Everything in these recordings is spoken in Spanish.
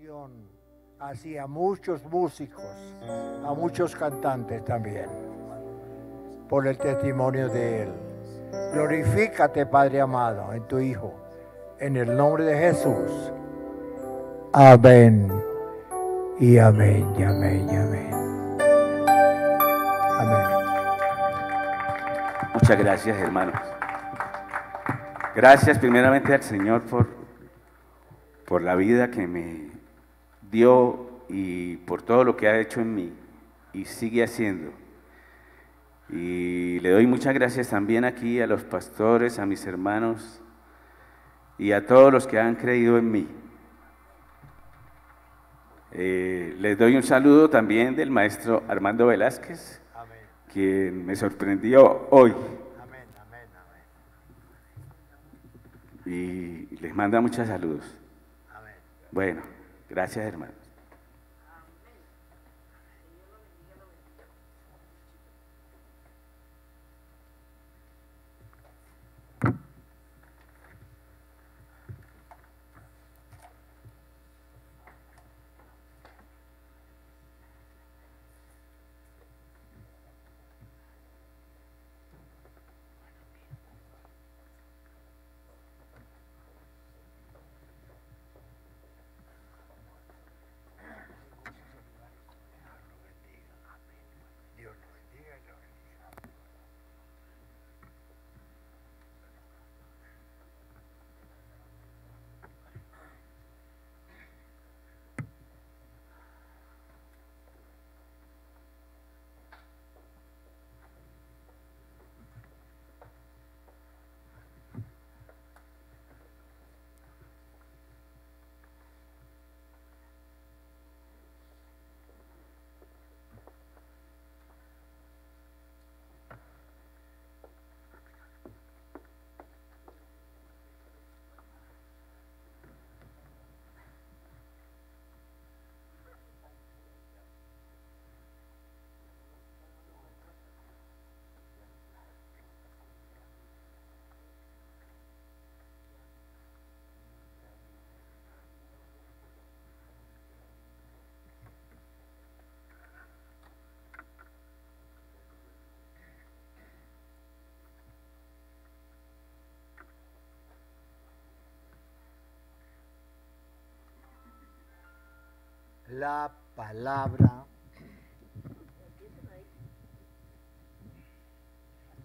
bendición hacia muchos músicos, a muchos cantantes también, por el testimonio de él. Glorifícate, Padre amado, en tu Hijo, en el nombre de Jesús. Amén. Y amén, y amén, y amén. Amén. Muchas gracias, hermanos. Gracias primeramente al Señor por la vida que me dio y por todo lo que ha hecho en mí y sigue haciendo. Y le doy muchas gracias también aquí a los pastores, a mis hermanos y a todos los que han creído en mí. Les doy un saludo también del maestro Armando Velázquez, Amén. quien me sorprendió hoy. Amén, amén, amén. Y les manda muchos saludos. Amén. Bueno, gracias, hermano. Dios lo bendiga y lo bendiga.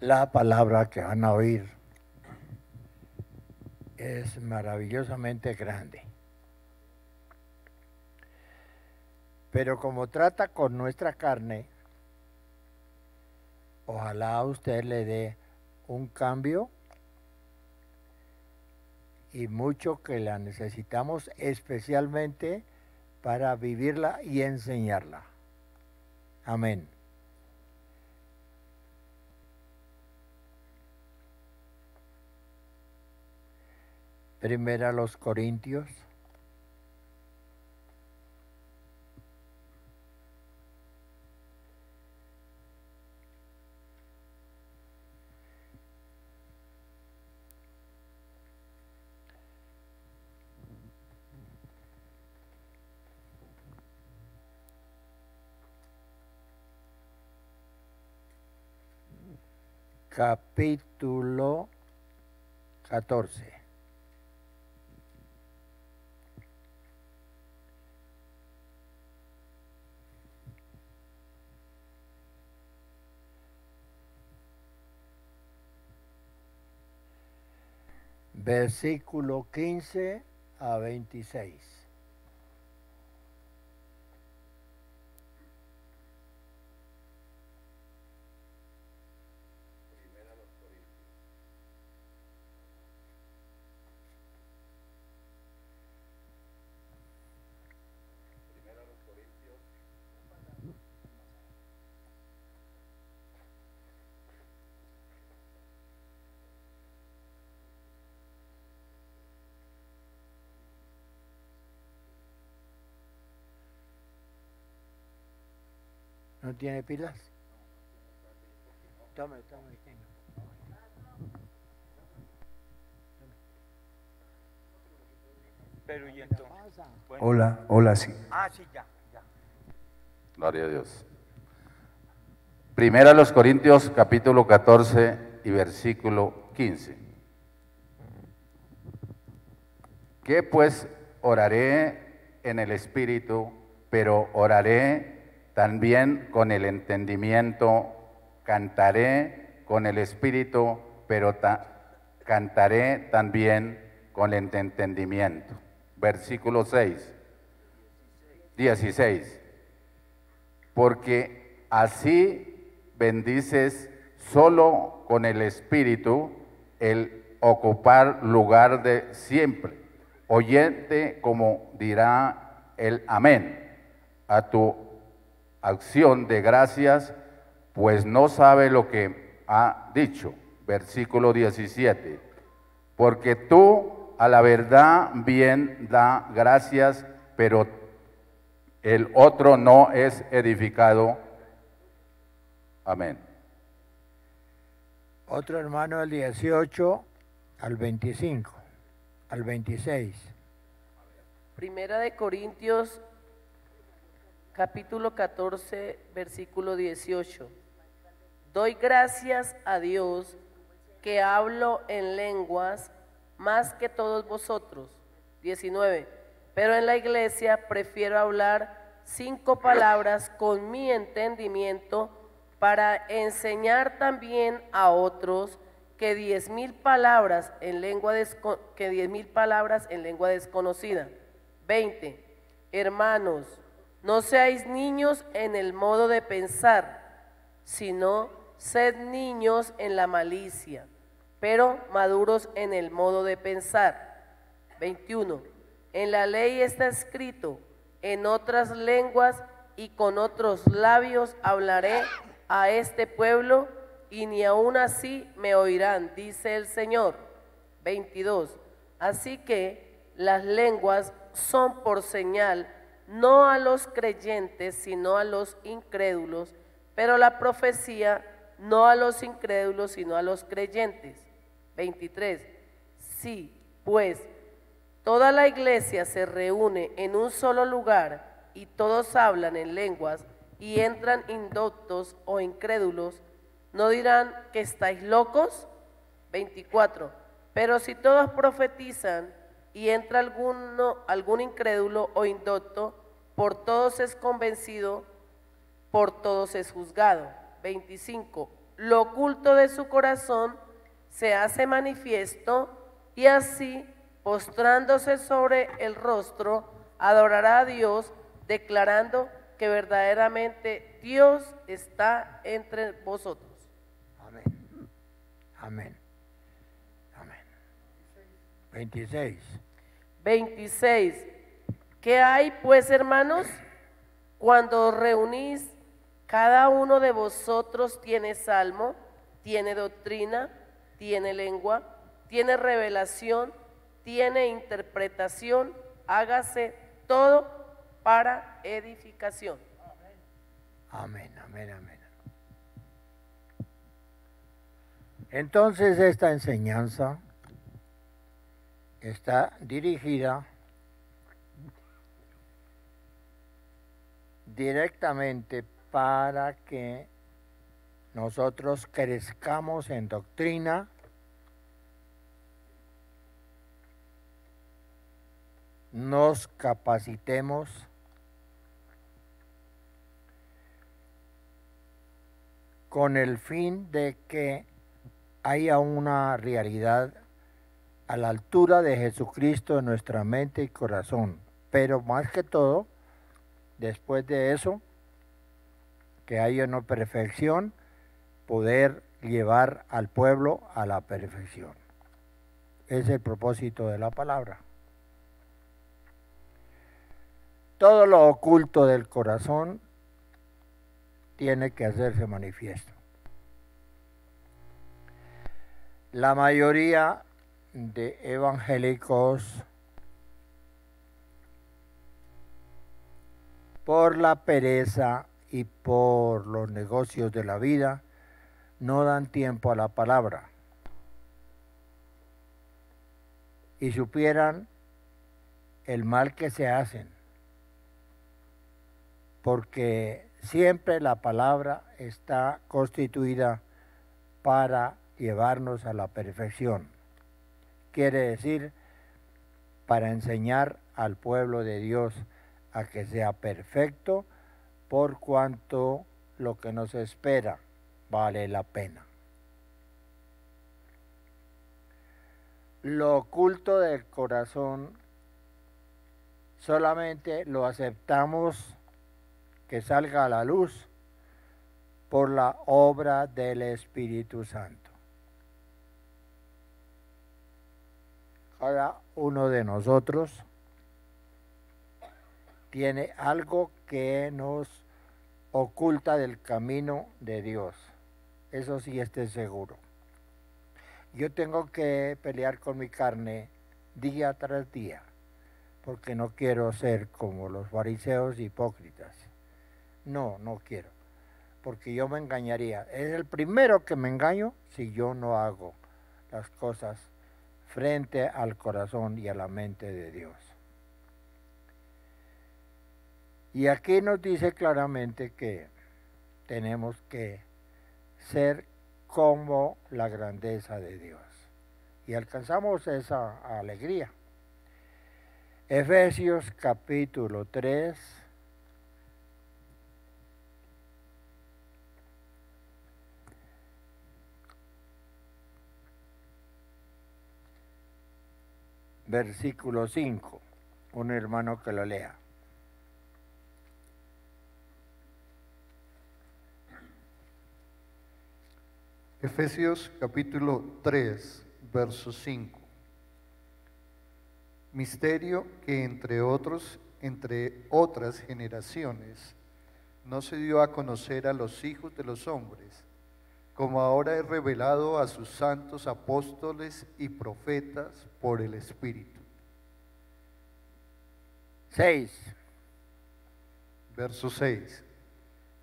La palabra que van a oír es maravillosamente grande. Pero como trata con nuestra carne, ojalá a usted le dé un cambio y mucho que la necesitamos especialmente para vivirla y enseñarla. Amén. Primera a los Corintios. Capítulo 14. Versículo 15 a 26. ¿No tiene pilas? Tome, tenga. Pero y entonces. Bueno. Hola, hola, sí. Ah, sí, ya. Gloria a Dios. Primera a los Corintios, capítulo 14 y versículo 15. ¿Qué pues oraré en el Espíritu, pero oraré también con el entendimiento? Cantaré con el Espíritu, pero cantaré también con el entendimiento. Versículo 16. Porque así bendices solo con el Espíritu el ocupar lugar de siempre, oyente como dirá el amén a tu acción de gracias, pues no sabe lo que ha dicho. Versículo 17. Porque tú a la verdad bien da gracias, pero el otro no es edificado. Amén. Otro hermano del 18 al 25, al 26. Primera de Corintios, capítulo 14, versículo 18. Doy gracias a Dios que hablo en lenguas más que todos vosotros. 19. Pero en la iglesia prefiero hablar 5 palabras con mi entendimiento para enseñar también a otros que 10.000 palabras en lengua desconocida. 20. Hermanos, no seáis niños en el modo de pensar, sino sed niños en la malicia, pero maduros en el modo de pensar. 21. En la ley está escrito, en otras lenguas y con otros labios hablaré a este pueblo, y ni aun así me oirán, dice el Señor. 22. Así que las lenguas son por señal, no a los creyentes, sino a los incrédulos, pero la profecía no a los incrédulos, sino a los creyentes. 23. Sí, pues, toda la iglesia se reúne en un solo lugar y todos hablan en lenguas y entran indoctos o incrédulos, ¿no dirán que estáis locos? 24. Pero si todos profetizan y entra algún incrédulo o indocto, por todos es convencido, por todos es juzgado. 25. Lo oculto de su corazón se hace manifiesto, y así, postrándose sobre el rostro, adorará a Dios, declarando que verdaderamente Dios está entre vosotros. Amén. Amén. Amén. 26. 26. ¿Qué hay pues, hermanos? Cuando os reunís, cada uno de vosotros tiene salmo, tiene doctrina, tiene lengua, tiene revelación, tiene interpretación, hágase todo para edificación. Amén, amén, amén. Entonces esta enseñanza está dirigida directamente para que nosotros crezcamos en doctrina, nos capacitemos con el fin de que haya una realidad a la altura de Jesucristo en nuestra mente y corazón, pero más que todo, después de eso, que haya una perfección, poder llevar al pueblo a la perfección. Es el propósito de la palabra. Todo lo oculto del corazón tiene que hacerse manifiesto. La mayoría de evangélicos, por la pereza y por los negocios de la vida, no dan tiempo a la palabra. Y supieran el mal que se hacen, porque siempre la palabra está constituida para llevarnos a la perfección. Quiere decir, para enseñar al pueblo de Dios a que sea perfecto, por cuanto lo que nos espera vale la pena. Lo oculto del corazón solamente lo aceptamos que salga a la luz por la obra del Espíritu Santo. Cada uno de nosotros tiene algo que nos oculta del camino de Dios. Eso sí, esté seguro. Yo tengo que pelear con mi carne día tras día, porque no quiero ser como los fariseos hipócritas. No quiero, porque yo me engañaría. Es el primero que me engaño si yo no hago las cosas frente al corazón y a la mente de Dios. Y aquí nos dice claramente que tenemos que ser como la grandeza de Dios. Y alcanzamos esa alegría. Efesios capítulo 3. Versículo 5. Un hermano que lo lea. Efesios capítulo 3, verso 5. Misterio que entre otras generaciones no se dio a conocer a los hijos de los hombres, como ahora es revelado a sus santos apóstoles y profetas por el Espíritu. 6. Verso 6.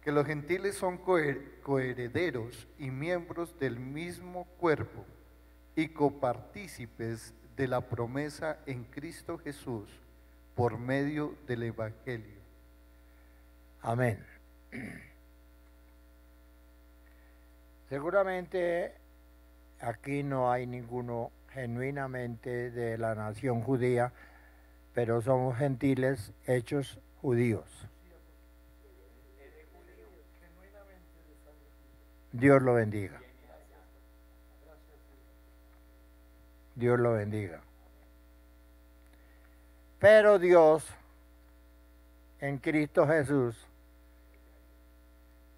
Que los gentiles son coherederos y miembros del mismo cuerpo y copartícipes de la promesa en Cristo Jesús por medio del Evangelio. Amén. Seguramente aquí no hay ninguno genuinamente de la nación judía, pero somos gentiles hechos judíos. Dios lo bendiga. Dios lo bendiga. Pero Dios, en Cristo Jesús,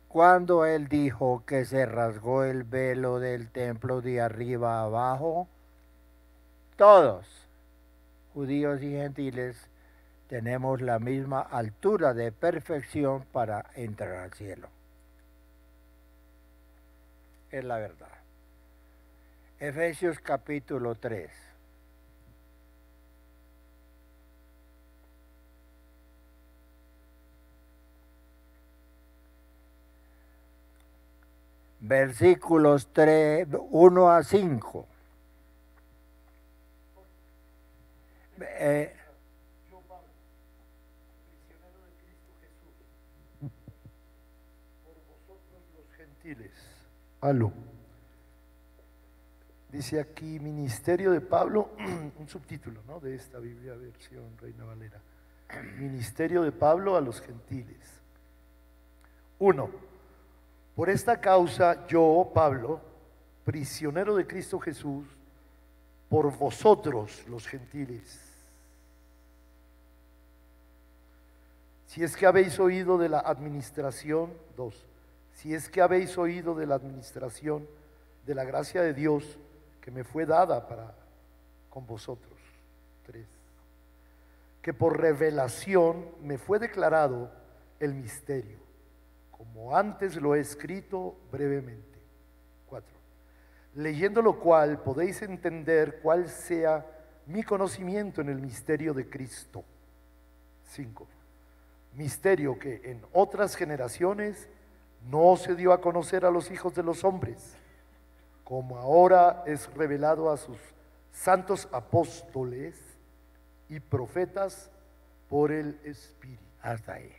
cuando Él dijo que se rasgó el velo del templo de arriba a abajo, todos, judíos y gentiles, tenemos la misma altura de perfección para entrar al cielo. Es la verdad. Efesios capítulo 3. Versículos 1 a 5. Yo, Pablo, prisionero de Cristo Jesús, por vosotros los gentiles. Aló. Dice aquí Ministerio de Pablo, un subtítulo, ¿no?, de esta Biblia versión Reina Valera. Ministerio de Pablo a los gentiles. 1. Por esta causa yo, Pablo, prisionero de Cristo Jesús, por vosotros los gentiles. Si es que habéis oído de la administración, 2. Si es que habéis oído de la administración de la gracia de Dios que me fue dada para con vosotros. 3. Que por revelación me fue declarado el misterio, como antes lo he escrito brevemente. 4. Leyendo lo cual podéis entender cuál sea mi conocimiento en el misterio de Cristo. 5. Misterio que en otras generaciones no se dio a conocer a los hijos de los hombres, como ahora es revelado a sus santos apóstoles y profetas por el Espíritu. Hasta ahí.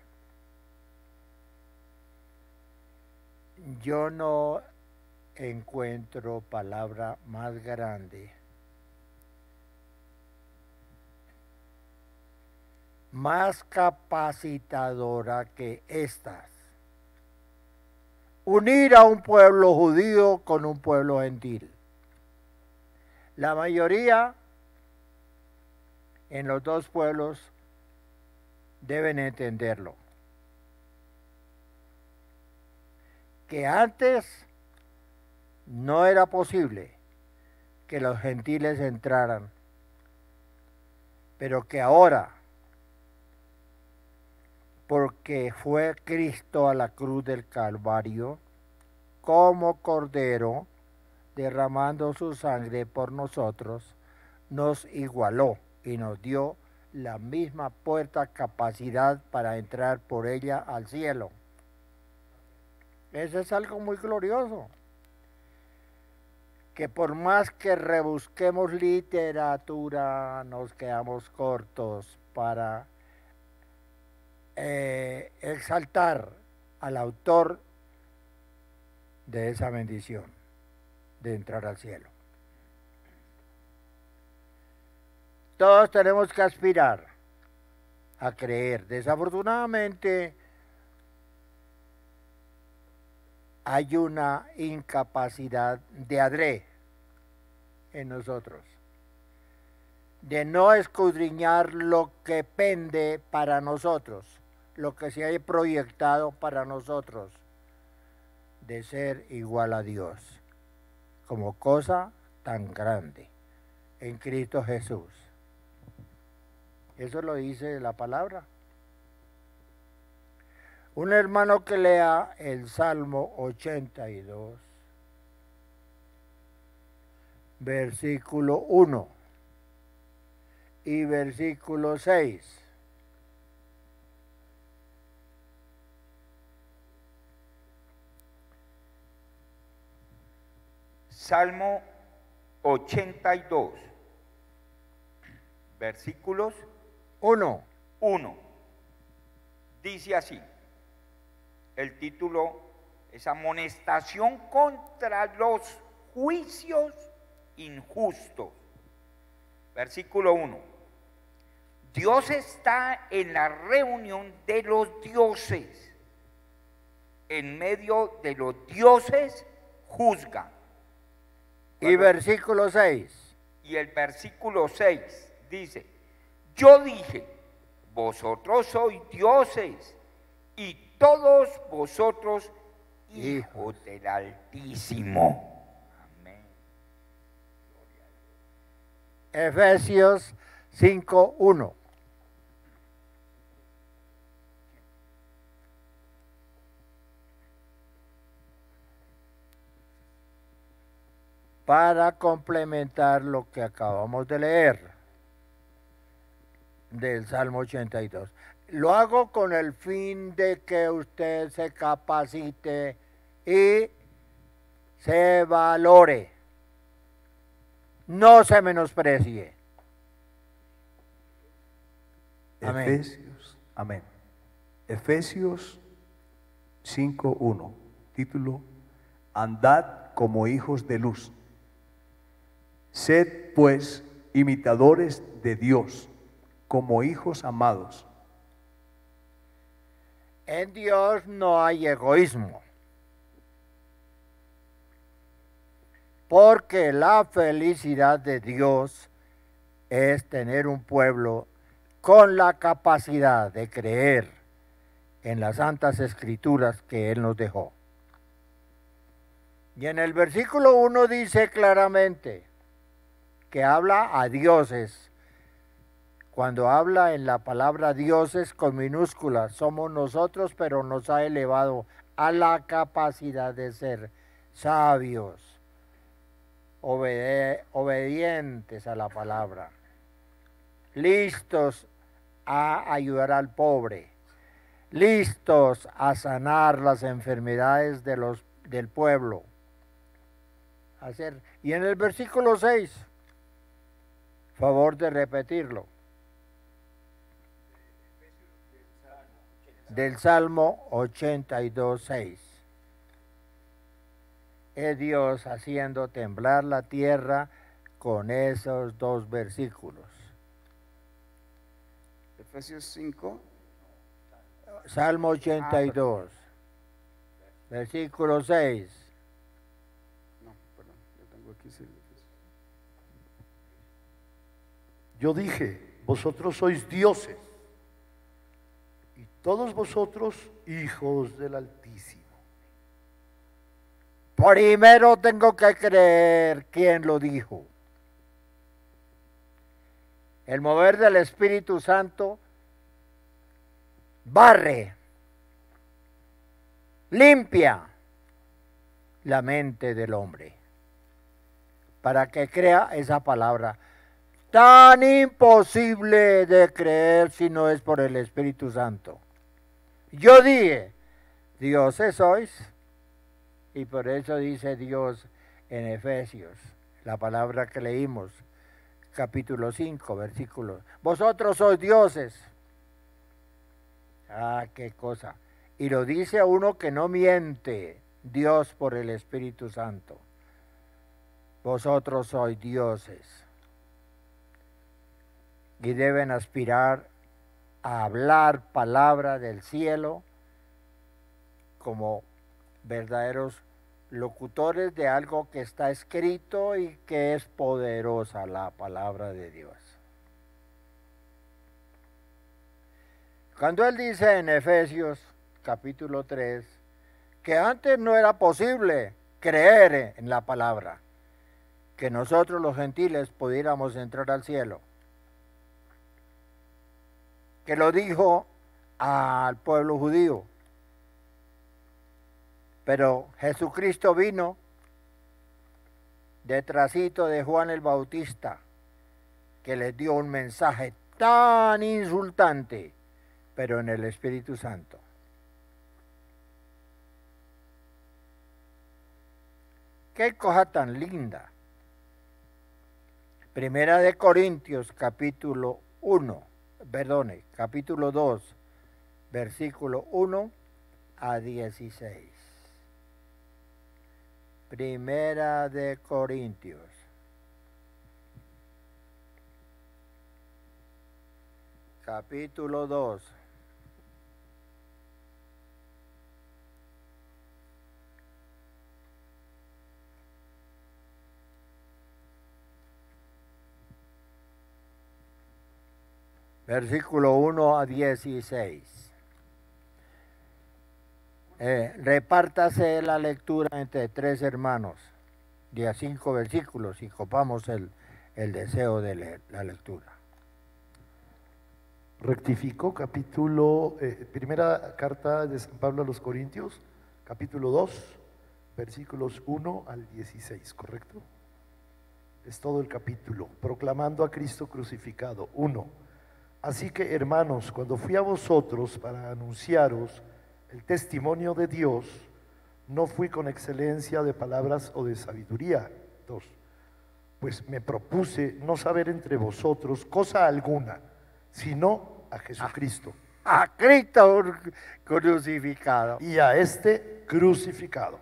Yo no encuentro palabra más grande, más capacitadora que estas. Unir a un pueblo judío con un pueblo gentil. La mayoría en los dos pueblos deben entenderlo. Que antes no era posible que los gentiles entraran, pero que ahora, porque fue Cristo a la cruz del Calvario, como Cordero, derramando su sangre por nosotros, nos igualó y nos dio la misma puerta, capacidad para entrar por ella al cielo. Eso es algo muy glorioso, que por más que rebusquemos literatura, nos quedamos cortos para exaltar al autor de esa bendición de entrar al cielo. Todos tenemos que aspirar a creer. Desafortunadamente hay una incapacidad de adrede en nosotros, de no escudriñar lo que pende para nosotros, lo que se ha proyectado para nosotros, de ser igual a Dios, como cosa tan grande en Cristo Jesús. Eso lo dice la palabra. Un hermano que lea el Salmo 82, versículo 1 y versículo 6. Salmo 82, versículos 1. 1. Dice así, el título es Amonestación contra los juicios injustos. Versículo 1. Dios está en la reunión de los dioses. En medio de los dioses juzga. Y versículo 6. Y el versículo 6 dice, yo dije, vosotros sois dioses y todos vosotros hijos del Altísimo. Amén. Efesios 5:1. Para complementar lo que acabamos de leer del Salmo 82. Lo hago con el fin de que usted se capacite y se valore. No se menosprecie. Amén. Amén. Efesios 5:1. Título: Andad como hijos de luz. Sed pues imitadores de Dios, como hijos amados. En Dios no hay egoísmo, porque la felicidad de Dios es tener un pueblo con la capacidad de creer en las santas escrituras que Él nos dejó. Y en el versículo 1 dice claramente que habla a dioses. Cuando habla en la palabra dioses con minúsculas, somos nosotros, pero nos ha elevado a la capacidad de ser sabios, obedientes a la palabra, listos a ayudar al pobre, listos a sanar las enfermedades del pueblo. Y en el versículo 6, favor de repetirlo, del Salmo 82:6. Es Dios haciendo temblar la tierra con esos dos versículos. Efesios 5. Salmo 82, versículo 6. No, perdón, yo tengo aquí. Sí. Yo dije, vosotros sois dioses, y todos vosotros hijos del Altísimo. Primero tengo que creer quién lo dijo. El mover del Espíritu Santo barre, limpia la mente del hombre para que crea esa palabra tan imposible de creer si no es por el Espíritu Santo. Yo dije, dioses sois, y por eso dice Dios en Efesios, la palabra que leímos, capítulo 5, versículo, vosotros sois dioses. Ah, qué cosa. Y lo dice a uno que no miente, Dios por el Espíritu Santo. Vosotros sois dioses. Y deben aspirar a hablar palabra del cielo como verdaderos locutores de algo que está escrito y que es poderosa, la palabra de Dios. Cuando él dice en Efesios capítulo 3 que antes no era posible creer en la palabra, que nosotros los gentiles pudiéramos entrar al cielo, que lo dijo al pueblo judío, pero Jesucristo vino detrásito de Juan el Bautista, que les dio un mensaje tan insultante, pero en el Espíritu Santo. Qué cosa tan linda. Primera de Corintios, capítulo 2, versículo 1 a 16. Primera de Corintios. Capítulo 2. Versículo 1 a 16. Repártase la lectura entre 3 hermanos, de a 5 versículos, y copamos el deseo de leer la lectura. Rectificó primera carta de San Pablo a los Corintios, capítulo 2, versículos 1 al 16, ¿correcto? Es todo el capítulo, proclamando a Cristo crucificado. 1. Así que, hermanos, cuando fui a vosotros para anunciaros el testimonio de Dios, no fui con excelencia de palabras o de sabiduría. 2. Pues me propuse no saber entre vosotros cosa alguna, sino a Jesucristo. A Cristo crucificado. Y a este crucificado.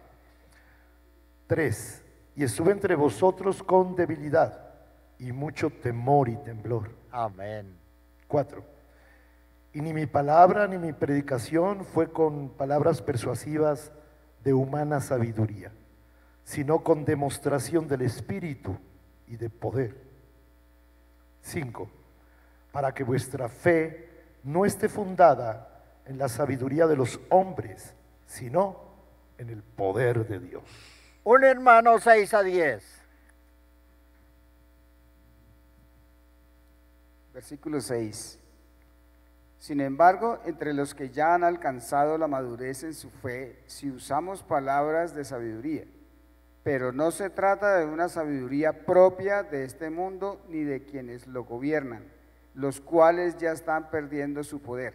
3. Y estuve entre vosotros con debilidad y mucho temor y temblor. Amén. 4. Y ni mi palabra ni mi predicación fue con palabras persuasivas de humana sabiduría, sino con demostración del Espíritu y de poder. 5. Para que vuestra fe no esté fundada en la sabiduría de los hombres, sino en el poder de Dios. Un hermano 6 a 10. Versículo 6. Sin embargo, entre los que ya han alcanzado la madurez en su fe, si usamos palabras de sabiduría, pero no se trata de una sabiduría propia de este mundo ni de quienes lo gobiernan, los cuales ya están perdiendo su poder.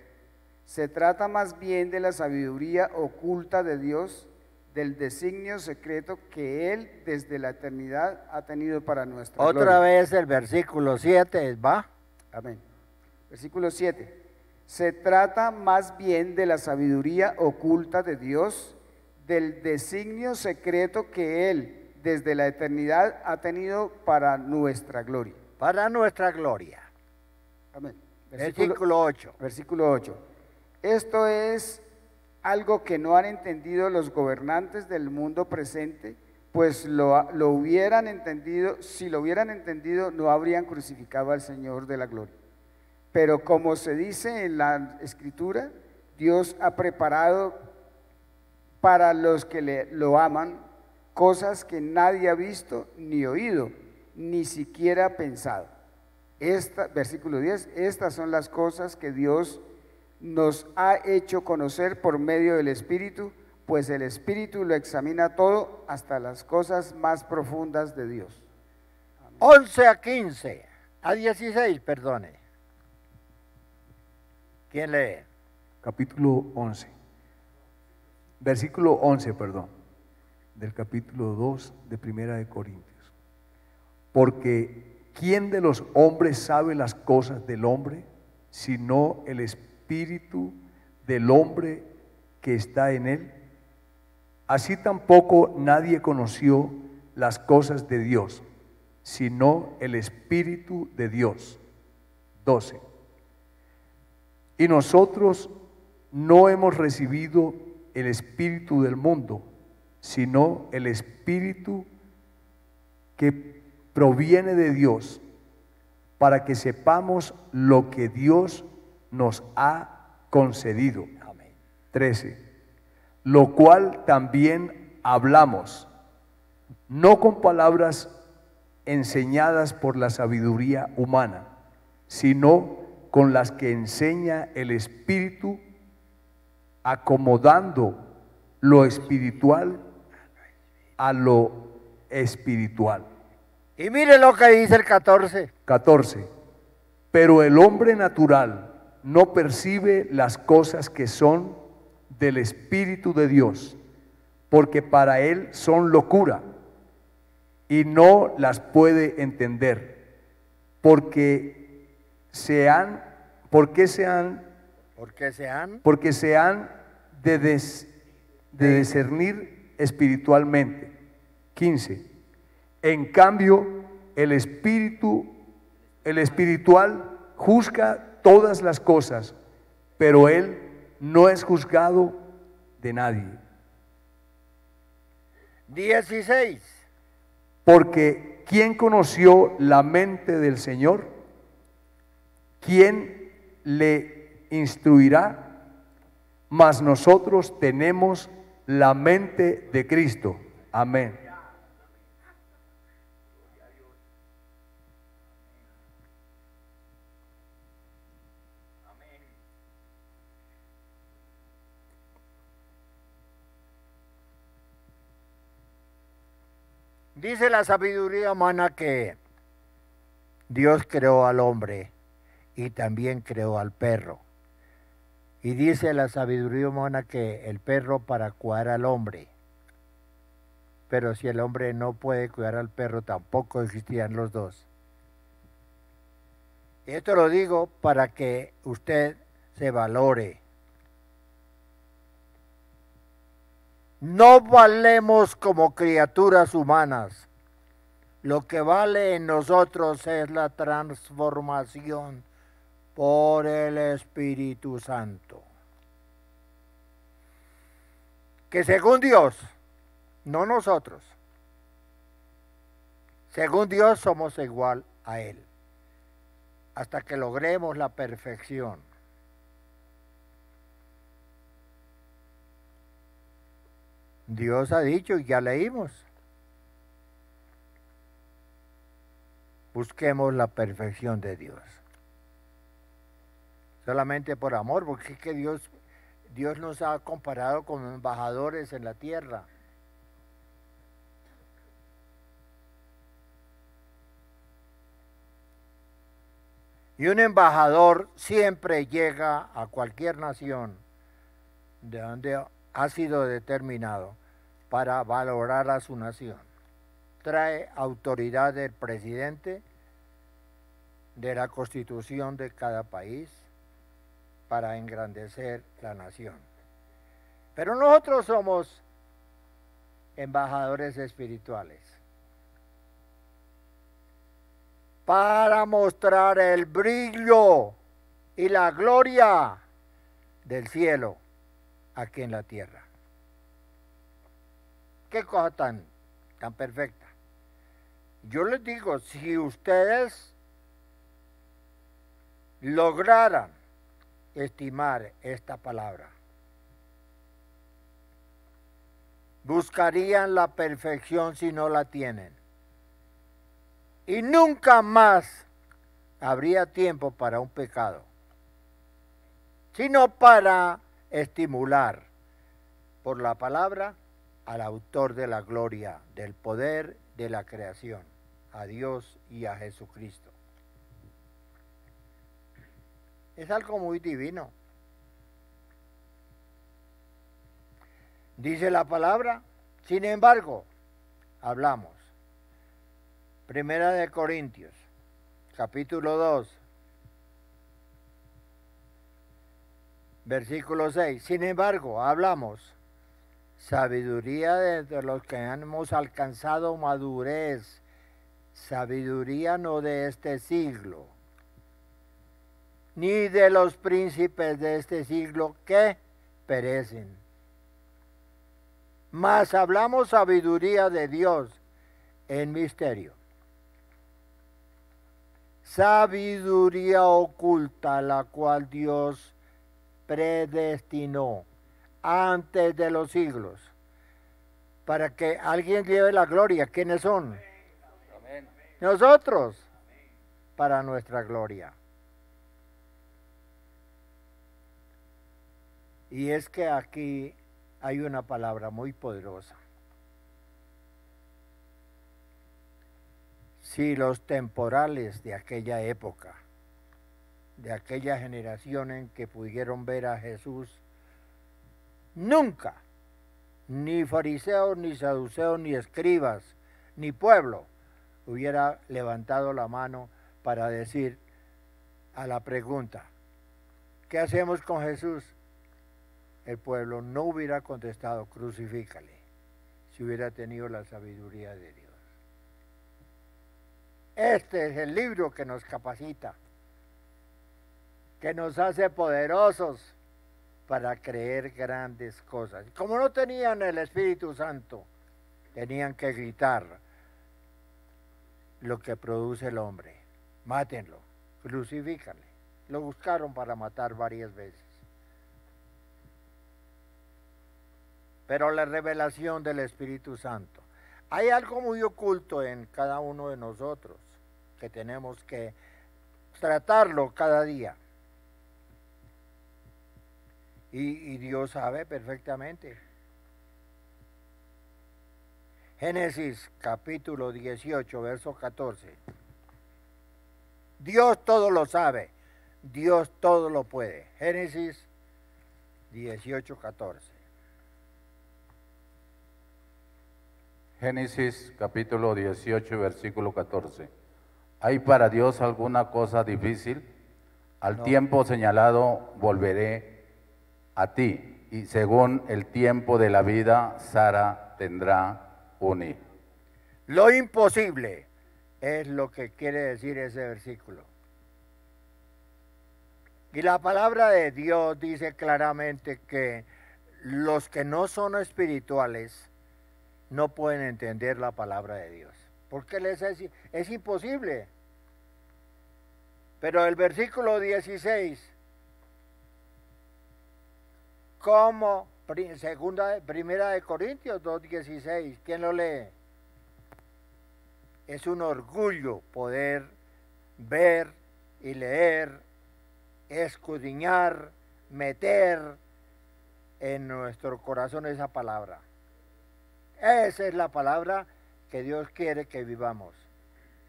Se trata más bien de la sabiduría oculta de Dios, del designio secreto que Él desde la eternidad ha tenido para nuestra gloria. Otra vez el versículo 7, ¿va? Amén. Versículo 7. Se trata más bien de la sabiduría oculta de Dios, del designio secreto que Él desde la eternidad ha tenido para nuestra gloria. Para nuestra gloria. Amén. Versículo 8. Versículo 8. Esto es algo que no han entendido los gobernantes del mundo presente, pues lo hubieran entendido, si lo hubieran entendido, no habrían crucificado al Señor de la gloria. Pero como se dice en la Escritura, Dios ha preparado para los que lo aman cosas que nadie ha visto ni oído, ni siquiera pensado. Versículo 10, estas son las cosas que Dios nos ha hecho conocer por medio del Espíritu, pues el Espíritu lo examina todo hasta las cosas más profundas de Dios. 11 a 15, a 16, perdone. ¿Quién lee? Capítulo 11. Versículo 11, perdón, del capítulo 2 de Primera de Corintios. Porque ¿quién de los hombres sabe las cosas del hombre, sino el espíritu del hombre que está en él? Así tampoco nadie conoció las cosas de Dios, sino el Espíritu de Dios. 12. Y nosotros no hemos recibido el espíritu del mundo, sino el Espíritu que proviene de Dios, para que sepamos lo que Dios nos ha concedido. 13. Lo cual también hablamos, no con palabras enseñadas por la sabiduría humana, sino con las que enseña el Espíritu, acomodando lo espiritual a lo espiritual. Y mire lo que dice el 14. 14. Pero el hombre natural no percibe las cosas que son del Espíritu de Dios, porque para él son locura y no las puede entender, porque se han de discernir espiritualmente. 15. En cambio, el espiritual juzga todas las cosas, pero él no es juzgado de nadie. 16. Porque ¿quién conoció la mente del Señor? ¿Quién le instruirá? Mas nosotros tenemos la mente de Cristo. Amén. Dice la sabiduría humana que Dios creó al hombre y también creó al perro. Y dice la sabiduría humana que el perro para cuidar al hombre. Pero si el hombre no puede cuidar al perro, tampoco existían los dos. Y esto lo digo para que usted se valore. No valemos como criaturas humanas. Lo que vale en nosotros es la transformación por el Espíritu Santo. Que según Dios, no nosotros, según Dios somos igual a Él, hasta que logremos la perfección. Dios ha dicho, y ya leímos, busquemos la perfección de Dios. Solamente por amor, porque es que Dios nos ha comparado con embajadores en la tierra. Y un embajador siempre llega a cualquier nación de donde ha sido determinado para valorar a su nación. Trae autoridad del presidente, de la constitución de cada país, para engrandecer la nación. Pero nosotros somos embajadores espirituales para mostrar el brillo y la gloria del cielo aquí en la tierra. Qué cosa tan perfecta. Yo les digo, si ustedes lograran estimar esta palabra, buscarían la perfección si no la tienen. Y nunca más habría tiempo para un pecado, sino para estimular por la palabra al autor de la gloria, del poder de la creación, a Dios y a Jesucristo. Es algo muy divino. Dice la palabra, sin embargo, hablamos. Primera de Corintios, capítulo 2, versículo 6. Sin embargo, hablamos sabiduría de los que hemos alcanzado madurez, sabiduría no de este siglo, ni de los príncipes de este siglo que perecen. Mas hablamos sabiduría de Dios en misterio. Sabiduría oculta, la cual Dios predestinó antes de los siglos, para que alguien lleve la gloria. ¿Quiénes son? Amén. Nosotros, para nuestra gloria. Y es que aquí hay una palabra muy poderosa. Si los temporales de aquella época, de aquella generación en que pudieron ver a Jesús, nunca, ni fariseos, ni saduceos, ni escribas, ni pueblo, hubiera levantado la mano para decir a la pregunta, ¿qué hacemos con Jesús? El pueblo no hubiera contestado, crucifícale, si hubiera tenido la sabiduría de Dios. Este es el libro que nos capacita, que nos hace poderosos para creer grandes cosas. Como no tenían el Espíritu Santo, tenían que gritar lo que produce el hombre. Mátenlo, crucifícanle. Lo buscaron para matar varias veces. Pero la revelación del Espíritu Santo. Hay algo muy oculto en cada uno de nosotros que tenemos que tratarlo cada día. Y Dios sabe perfectamente. Génesis capítulo 18, verso 14. Dios todo lo sabe. Dios todo lo puede. Génesis 18, 14. Génesis capítulo 18, versículo 14. ¿Hay para Dios alguna cosa difícil? Al No. tiempo señalado volveré a ti, y según el tiempo de la vida, Sara tendrá un hijo. Lo imposible es lo que quiere decir ese versículo. Y la palabra de Dios dice claramente que los que no son espirituales no pueden entender la palabra de Dios, porque es imposible. Pero el versículo 16, como primera de Corintios 2:16, ¿quién lo lee? Es un orgullo poder ver y leer, escudriñar, meter en nuestro corazón esa palabra. Esa es la palabra que Dios quiere que vivamos.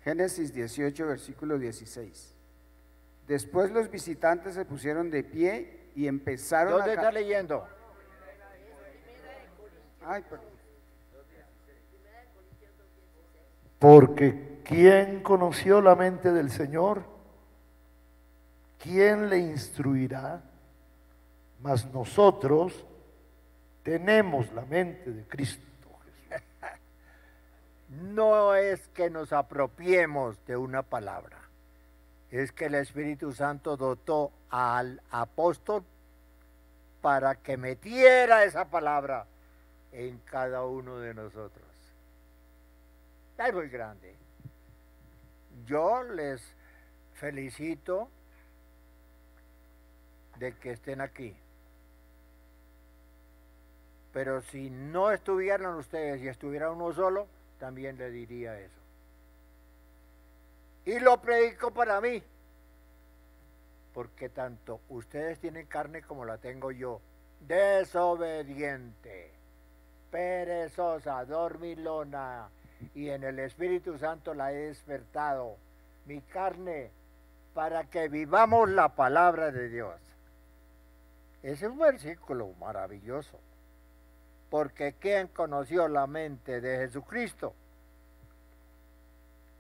Génesis 18, versículo 16. Después los visitantes se pusieron de pie y empezaron ¿Dónde está leyendo? Ay, perdón. Porque ¿quién conoció la mente del Señor? ¿Quién le instruirá? mas nosotros tenemos la mente de Cristo Jesús. No es que nos apropiemos de una palabra, es que el Espíritu Santo dotó al apóstol para que metiera esa palabra en cada uno de nosotros. Es muy grande. Yo les felicito de que estén aquí. Pero si no estuvieran ustedes y estuviera uno solo, también le diría eso. Y lo predico para mí, porque tanto ustedes tienen carne como la tengo yo, desobediente, perezosa, dormilona, y en el Espíritu Santo la he despertado, mi carne, para que vivamos la palabra de Dios. Ese es un versículo maravilloso, porque ¿quién conoció la mente de Jesucristo?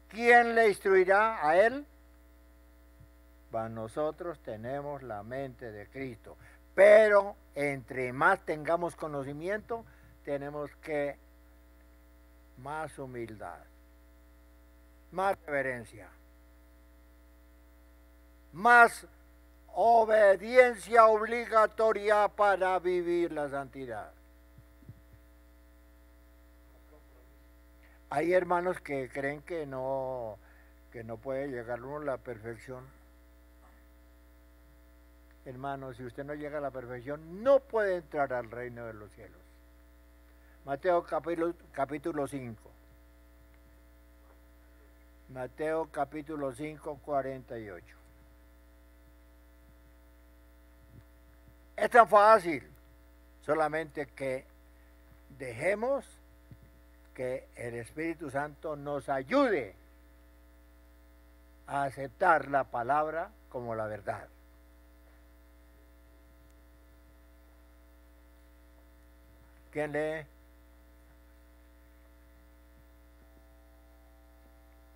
¿Quién le instruirá a él? Pues nosotros tenemos la mente de Cristo, pero entre más tengamos conocimiento, tenemos que más humildad, más reverencia, más obediencia obligatoria para vivir la santidad. Hay hermanos que creen que no puede llegar uno a la perfección. Hermanos, si usted no llega a la perfección, no puede entrar al reino de los cielos. Mateo capítulo 5. Mateo capítulo 5, 48. Es tan fácil, solamente que dejemos que el Espíritu Santo nos ayude a aceptar la palabra como la verdad. ¿Quién lee?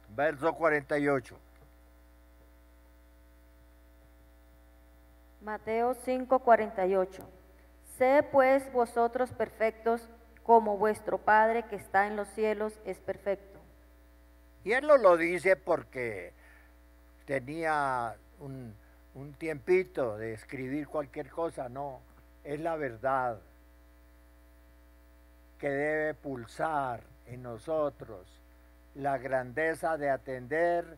Verso 48. Mateo 5, 48. Sed pues vosotros perfectos, como vuestro Padre que está en los cielos es perfecto. Y él no lo dice porque tenía un tiempito de escribir cualquier cosa, no, es la verdad que debe pulsar en nosotros, la grandeza de atender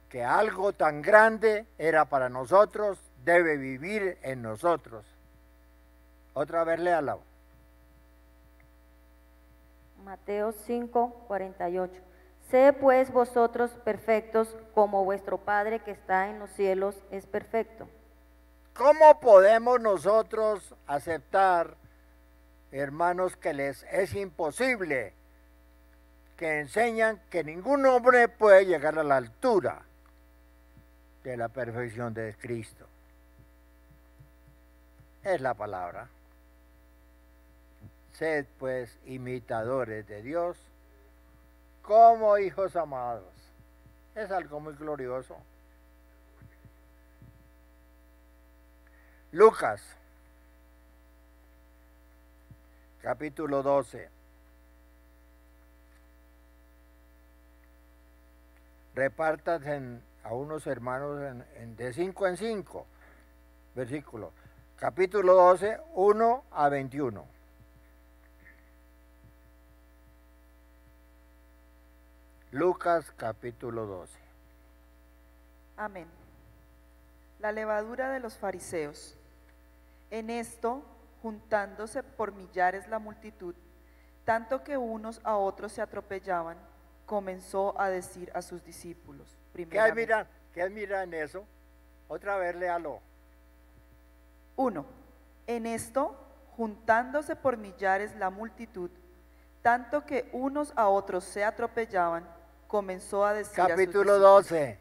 que algo tan grande era para nosotros, debe vivir en nosotros. Otra vez léala. Mateo 5, 48. Sed pues vosotros perfectos, como vuestro Padre que está en los cielos es perfecto. ¿Cómo podemos nosotros aceptar, hermanos, que les es imposible, que enseñan que ningún hombre puede llegar a la altura de la perfección de Cristo? Es la palabra. Sed pues imitadores de Dios como hijos amados. Es algo muy glorioso. Lucas, capítulo 12. Repártanse a unos hermanos de 5 en 5 versículos. Capítulo 12, 1 a 21. Lucas capítulo 12. Amén. La levadura de los fariseos. En esto, juntándose por millares la multitud, tanto que unos a otros se atropellaban, comenzó a decir a sus discípulos. ¿Qué admiran eso? Otra vez léalo. 1. En esto, juntándose por millares la multitud, tanto que unos a otros se atropellaban, comenzó a decir a sus discípulos. Capítulo 12,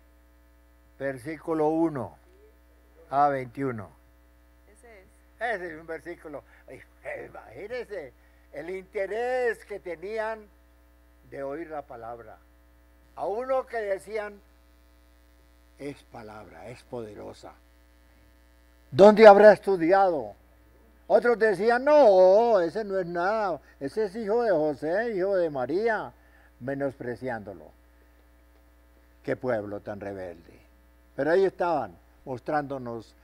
versículo 1 a 21. Ese es un versículo. Imagínense el interés que tenían de oír la palabra. A uno que decían, es palabra, es poderosa. ¿Dónde habrá estudiado? Otros decían, no, ese no es nada, ese es hijo de José, hijo de María, menospreciándolo. Qué pueblo tan rebelde. Pero ahí estaban mostrándonos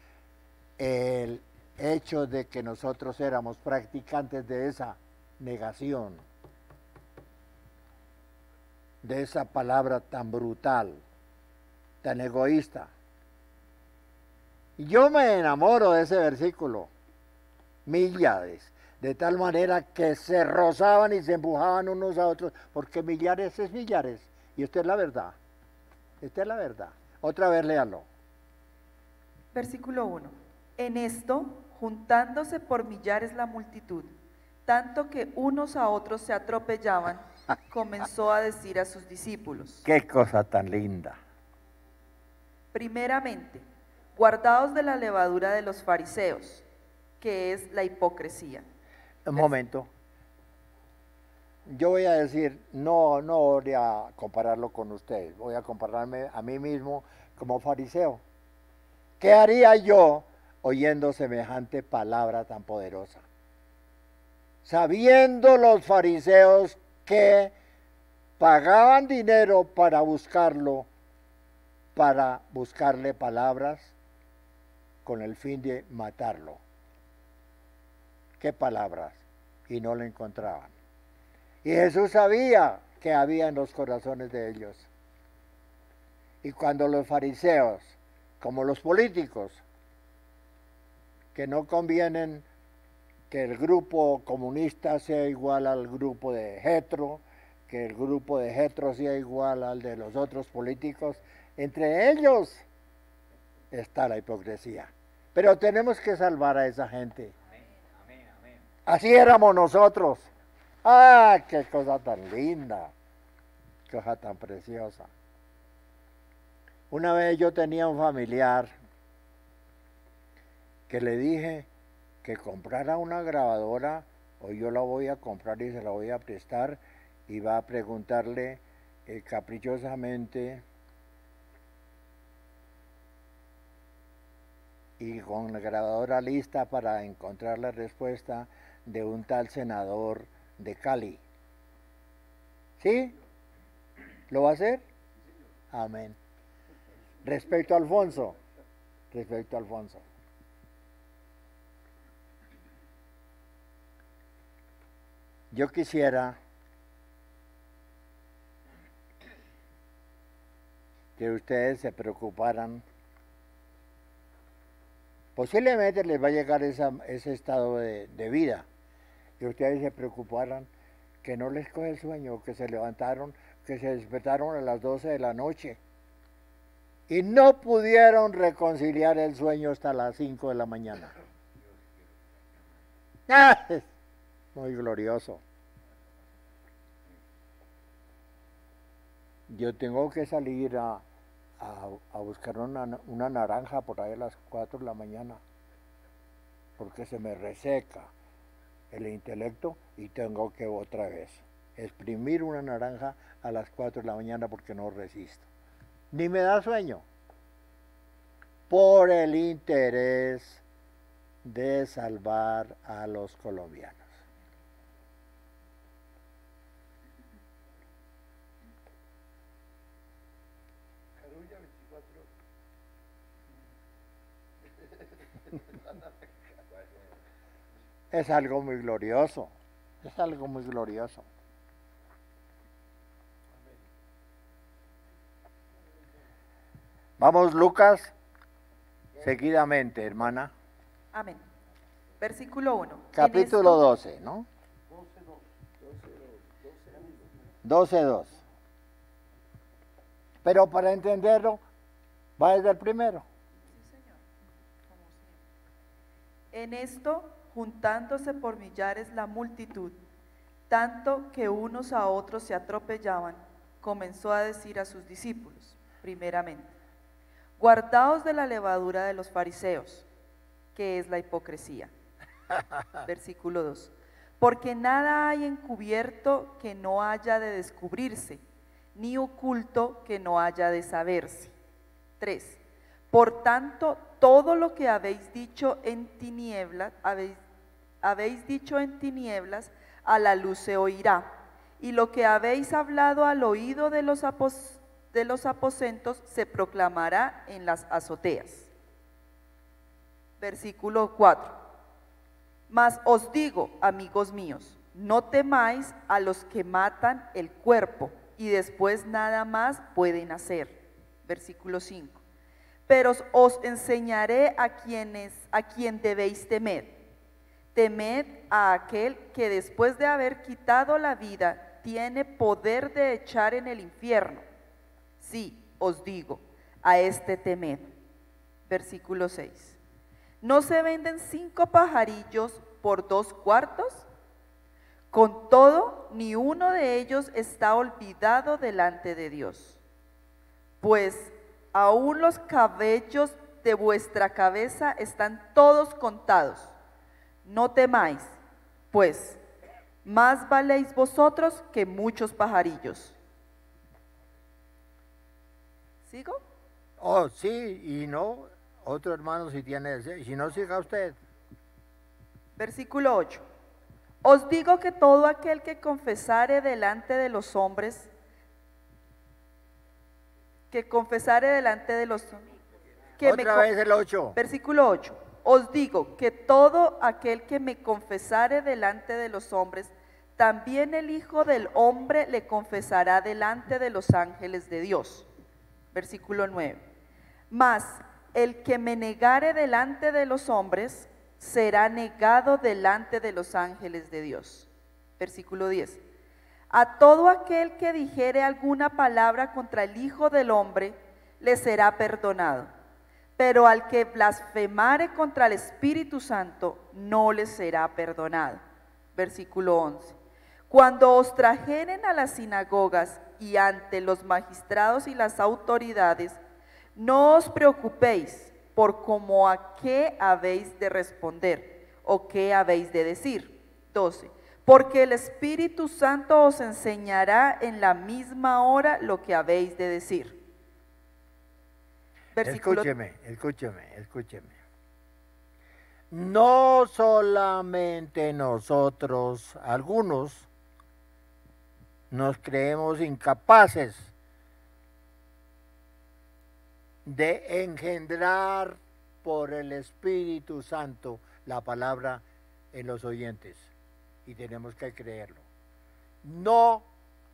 el hecho de que nosotros éramos practicantes de esa negación, de esa palabra tan brutal, tan egoísta. Y yo me enamoro de ese versículo, millares, de tal manera que se rozaban y se empujaban unos a otros, porque millares es millares, y esta es la verdad, esta es la verdad. Otra vez léalo. Versículo 1. En esto, juntándose por millares la multitud, tanto que unos a otros se atropellaban, comenzó a decir a sus discípulos. Qué cosa tan linda. Primeramente, guardaos de la levadura de los fariseos, que es la hipocresía. Un momento. Yo voy a decir, no voy a compararlo con ustedes, voy a compararme a mí mismo como fariseo. ¿Qué haría yo oyendo semejante palabra tan poderosa? Sabiendo los fariseos que pagaban dinero para buscarlo, para buscarle palabras con el fin de matarlo. ¿Qué palabras? Y no le encontraban. Y Jesús sabía que había en los corazones de ellos. Y cuando los fariseos, como los políticos, que no convienen que el grupo comunista sea igual al grupo de Jetro, que el grupo de Jetro sea igual al de los otros políticos, entre ellos está la hipocresía. Pero tenemos que salvar a esa gente. Así éramos nosotros. ¡Ah, qué cosa tan linda! ¡Qué cosa tan preciosa! Una vez yo tenía un familiar que le dije que comprara una grabadora, o yo la voy a comprar y se la voy a prestar, y va a preguntarle caprichosamente y con la grabadora lista para encontrar la respuesta de un tal senador de Cali. ¿Sí? ¿Lo va a hacer? Amén. Respecto a Alfonso, yo quisiera que ustedes se preocuparan. Posiblemente les va a llegar ese estado de vida, que ustedes se preocuparan, que no les coge el sueño, que se levantaron, que se despertaron a las 12 de la noche y no pudieron reconciliar el sueño hasta las 5 de la mañana. ¡Ah! Es muy glorioso. Yo tengo que salir a buscar una naranja por ahí a las 4 de la mañana, porque se me reseca el intelecto y tengo que otra vez exprimir una naranja a las 4 de la mañana porque no resisto. Ni me da sueño, por el interés de salvar a los colombianos. Es algo muy glorioso, es algo muy glorioso. Vamos, Lucas, seguidamente, hermana. Amén. Versículo 1. Capítulo 12, ¿no? 12:2. Pero para entenderlo, va desde el primero. Sí, Señor. Como siempre. En esto, juntándose por millares la multitud, tanto que unos a otros se atropellaban, comenzó a decir a sus discípulos, primeramente, guardaos de la levadura de los fariseos, que es la hipocresía. Versículo 2. Porque nada hay encubierto que no haya de descubrirse, ni oculto que no haya de saberse. 3. Por tanto, todo lo que habéis dicho en tinieblas, habéis dicho en tinieblas, a la luz se oirá. Y lo que habéis hablado al oído de los aposentos se proclamará en las azoteas. Versículo 4. Mas os digo, amigos míos, no temáis a los que matan el cuerpo y después nada más pueden hacer. Versículo 5. Pero os enseñaré a quien debéis temer. Temed a aquel que después de haber quitado la vida tiene poder de echar en el infierno. Sí, os digo, a este temed. Versículo 6. ¿No se venden 5 pajarillos por 2 cuartos? Con todo, ni uno de ellos está olvidado delante de Dios. Pues aún los cabellos de vuestra cabeza están todos contados. No temáis, pues más valéis vosotros que muchos pajarillos. ¿Sigo? Oh, sí, y no, otro hermano si tiene ese, si no, siga usted. Versículo 8. Os digo que todo aquel que confesare delante de los hombres, Otra vez el 8. Versículo 8. Os digo que todo aquel que me confesare delante de los hombres, también el Hijo del Hombre le confesará delante de los ángeles de Dios. Versículo 9. Mas el que me negare delante de los hombres, será negado delante de los ángeles de Dios. Versículo 10. A todo aquel que dijere alguna palabra contra el Hijo del Hombre, le será perdonado. Pero al que blasfemare contra el Espíritu Santo, no le será perdonado. Versículo 11. Cuando os trajeren a las sinagogas y ante los magistrados y las autoridades, no os preocupéis por cómo a qué habéis de responder o qué habéis de decir. 12. Porque el Espíritu Santo os enseñará en la misma hora lo que habéis de decir. Escúcheme. No solamente nosotros, algunos, nos creemos incapaces de engendrar por el Espíritu Santo la palabra en los oyentes, y tenemos que creerlo. No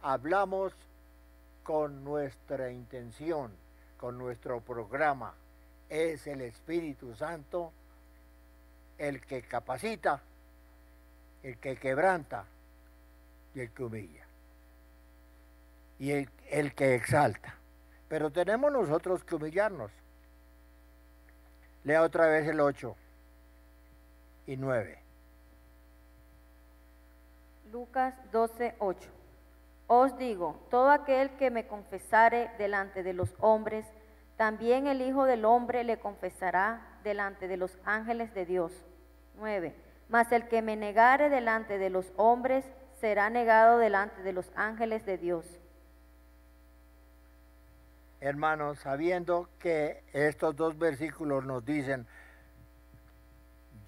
hablamos con nuestra intención, con nuestro programa. Es el Espíritu Santo el que capacita, el que quebranta y el que humilla y el que exalta. Pero tenemos nosotros que humillarnos. Lea otra vez el 8 y 9. Lucas 12, 8. Os digo, todo aquel que me confesare delante de los hombres, también el Hijo del Hombre le confesará delante de los ángeles de Dios. 9. Mas el que me negare delante de los hombres, será negado delante de los ángeles de Dios. Hermanos, sabiendo que estos 2 versículos nos dicen,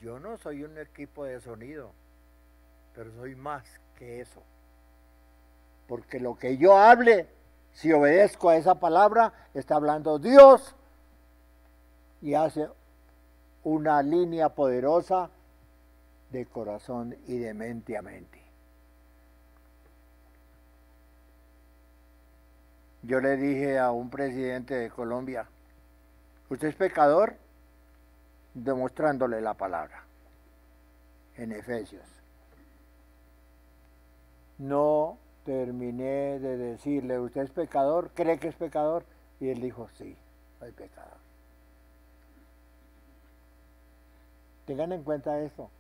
yo no soy un equipo de sonido, pero soy más que eso. Porque lo que yo hable, si obedezco a esa palabra, está hablando Dios y hace una línea poderosa de corazón y de mente a mente. Yo le dije a un presidente de Colombia, ¿usted es pecador? Demostrándole la palabra en Efesios. No terminé de decirle, ¿usted es pecador? ¿Cree que es pecador? Y él dijo, sí, soy pecador. Tengan en cuenta esto.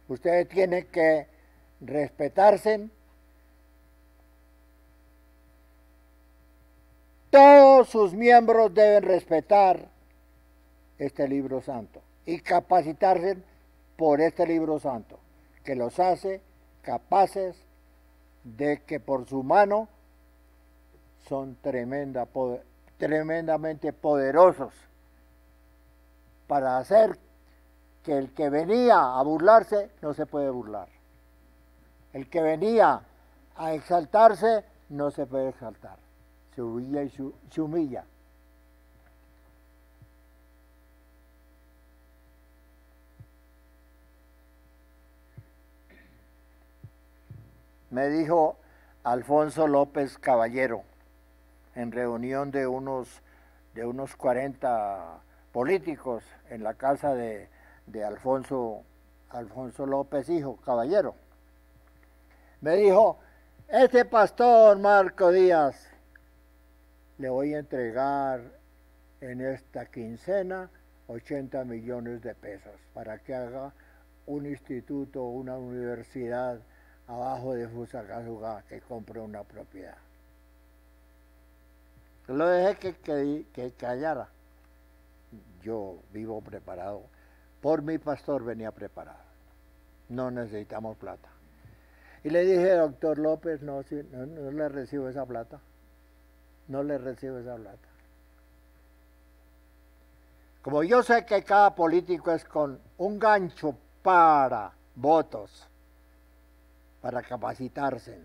Ustedes tienen que respetarse. Todos sus miembros deben respetar este libro santo y capacitarse por este libro santo, que los hace capaces de que por su mano son tremendamente poderosos para hacer que el que venía a burlarse no se puede burlar. El que venía a exaltarse no se puede exaltar. Se humilla y se humilla. Me dijo Alfonso López Caballero, en reunión de unos 40 políticos en la casa de Alfonso López hijo, Caballero. Me dijo, este pastor Marco Díaz, le voy a entregar en esta quincena 80 millones de pesos para que haga un instituto, una universidad abajo de Fusagasugá, que compre una propiedad. Lo dejé que callara. Yo vivo preparado. Por mi pastor venía preparado. No necesitamos plata. Y le dije, doctor López, no le recibo esa plata. No le recibo esa plata. Como yo sé que cada político es con un gancho para votos, para capacitarse.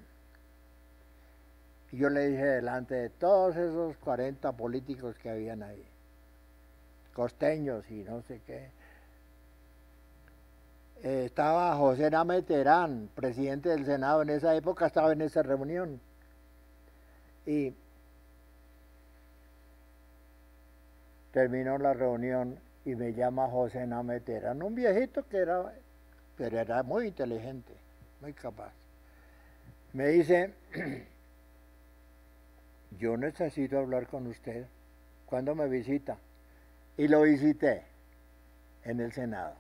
Y yo le dije delante de todos esos 40 políticos que habían ahí, costeños y no sé qué, estaba José Name Terán, presidente del Senado en esa época, estaba en esa reunión. Y terminó la reunión y me llama José Name Terán, un viejito pero era muy inteligente, muy capaz. Me dice, yo necesito hablar con usted. ¿Cuándo me visita? Y lo visité en el Senado,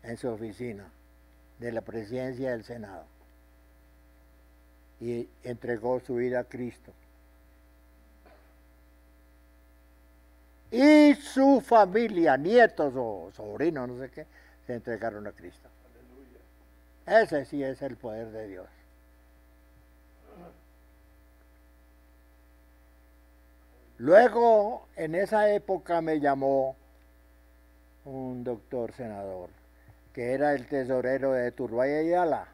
en su oficina de la presidencia del Senado. Y entregó su vida a Cristo. Y su familia, nietos o sobrinos, no sé qué, se entregaron a Cristo. Ese sí es el poder de Dios. Luego, en esa época me llamó un doctor senador, que era el tesorero de Turbay Ayala.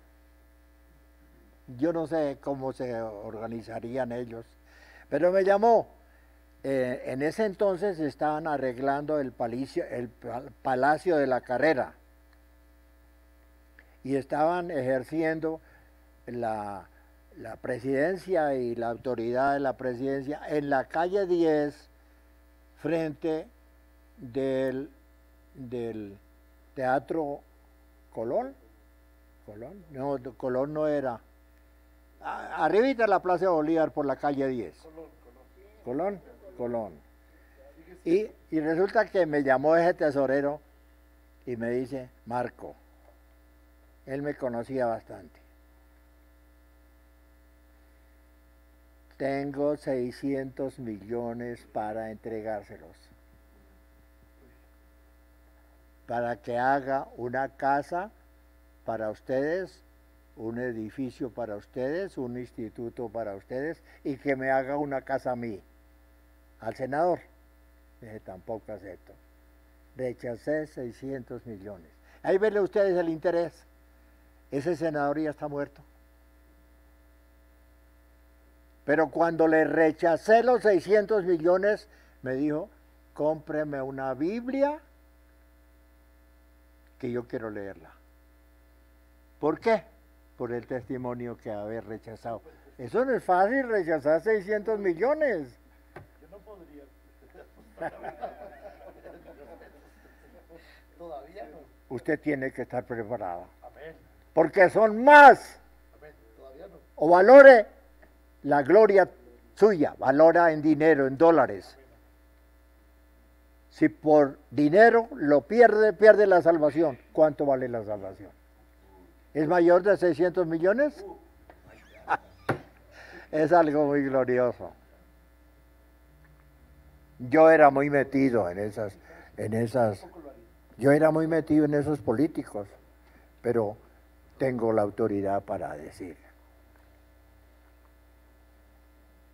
Yo no sé cómo se organizarían ellos, pero me llamó. En ese entonces estaban arreglando el Palacio de la Carrera y estaban ejerciendo la presidencia y la autoridad de la presidencia en la calle 10 frente del Teatro Colón. No, Colón no era. Arribita de la Plaza Bolívar por la calle 10. Colón. Y resulta que me llamó ese tesorero y me dice, Marco, él me conocía bastante. Tengo 600 millones para entregárselos. Para que haga una casa para ustedes, un edificio para ustedes, un instituto para ustedes y que me haga una casa a mí, al senador. Dije, tampoco acepto. Rechacé 600 millones. Ahí ven ustedes el interés. Ese senador ya está muerto. Pero cuando le rechacé los 600 millones, me dijo, cómpreme una Biblia que yo quiero leerla. ¿Por qué? Por el testimonio que haber rechazado. Eso no es fácil, rechazar 600 millones. Yo no podría. Todavía no. Usted tiene que estar preparado. Amén. Porque son más. Amén. Todavía no. O valore la gloria suya, valora en dinero, en dólares. Si por dinero lo pierde la salvación, ¿cuánto vale la salvación? ¿Es mayor de 600 millones? Es algo muy glorioso. Yo era muy metido yo era muy metido en esos políticos, pero tengo la autoridad para decir.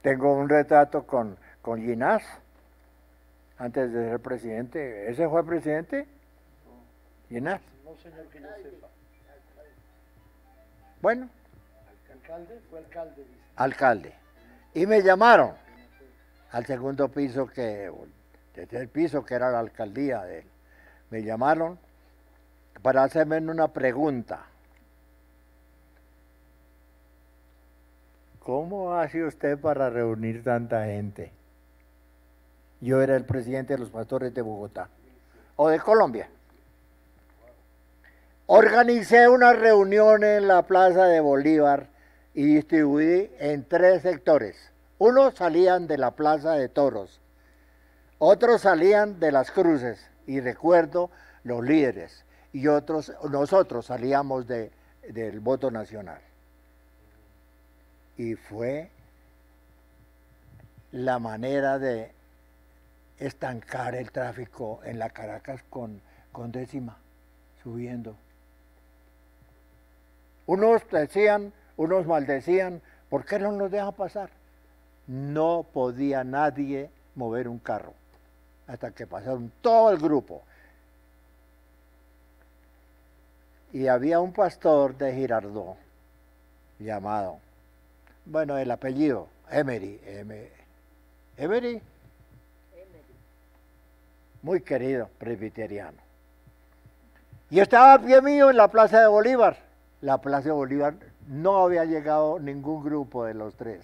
Tengo un retrato con Ginás, antes de ser presidente. ¿Ese fue presidente? ¿Llenar? No, señor, que yo sepa. Bueno, ¿Alcalde? Fue alcalde, dice. alcalde. Y me llamaron al segundo piso, tercer piso, que era la alcaldía de él. Me llamaron para hacerme una pregunta. ¿Cómo hace usted para reunir tanta gente? Yo era el presidente de los pastores de Bogotá, o de Colombia. Organicé una reunión en la Plaza de Bolívar y distribuí en 3 sectores. Unos salían de la Plaza de Toros, otros salían de las Cruces, y recuerdo los líderes, y nosotros salíamos del voto nacional. Y fue la manera de estancar el tráfico en la Caracas con décima, subiendo. Unos decían, unos maldecían, ¿por qué no nos dejan pasar? No podía nadie mover un carro, hasta que pasaron todo el grupo. Y había un pastor de Girardot, llamado, bueno, el apellido, Emery, muy querido, presbiteriano. Y estaba a pie mío en la Plaza de Bolívar. La Plaza de Bolívar no había llegado ningún grupo de los 3.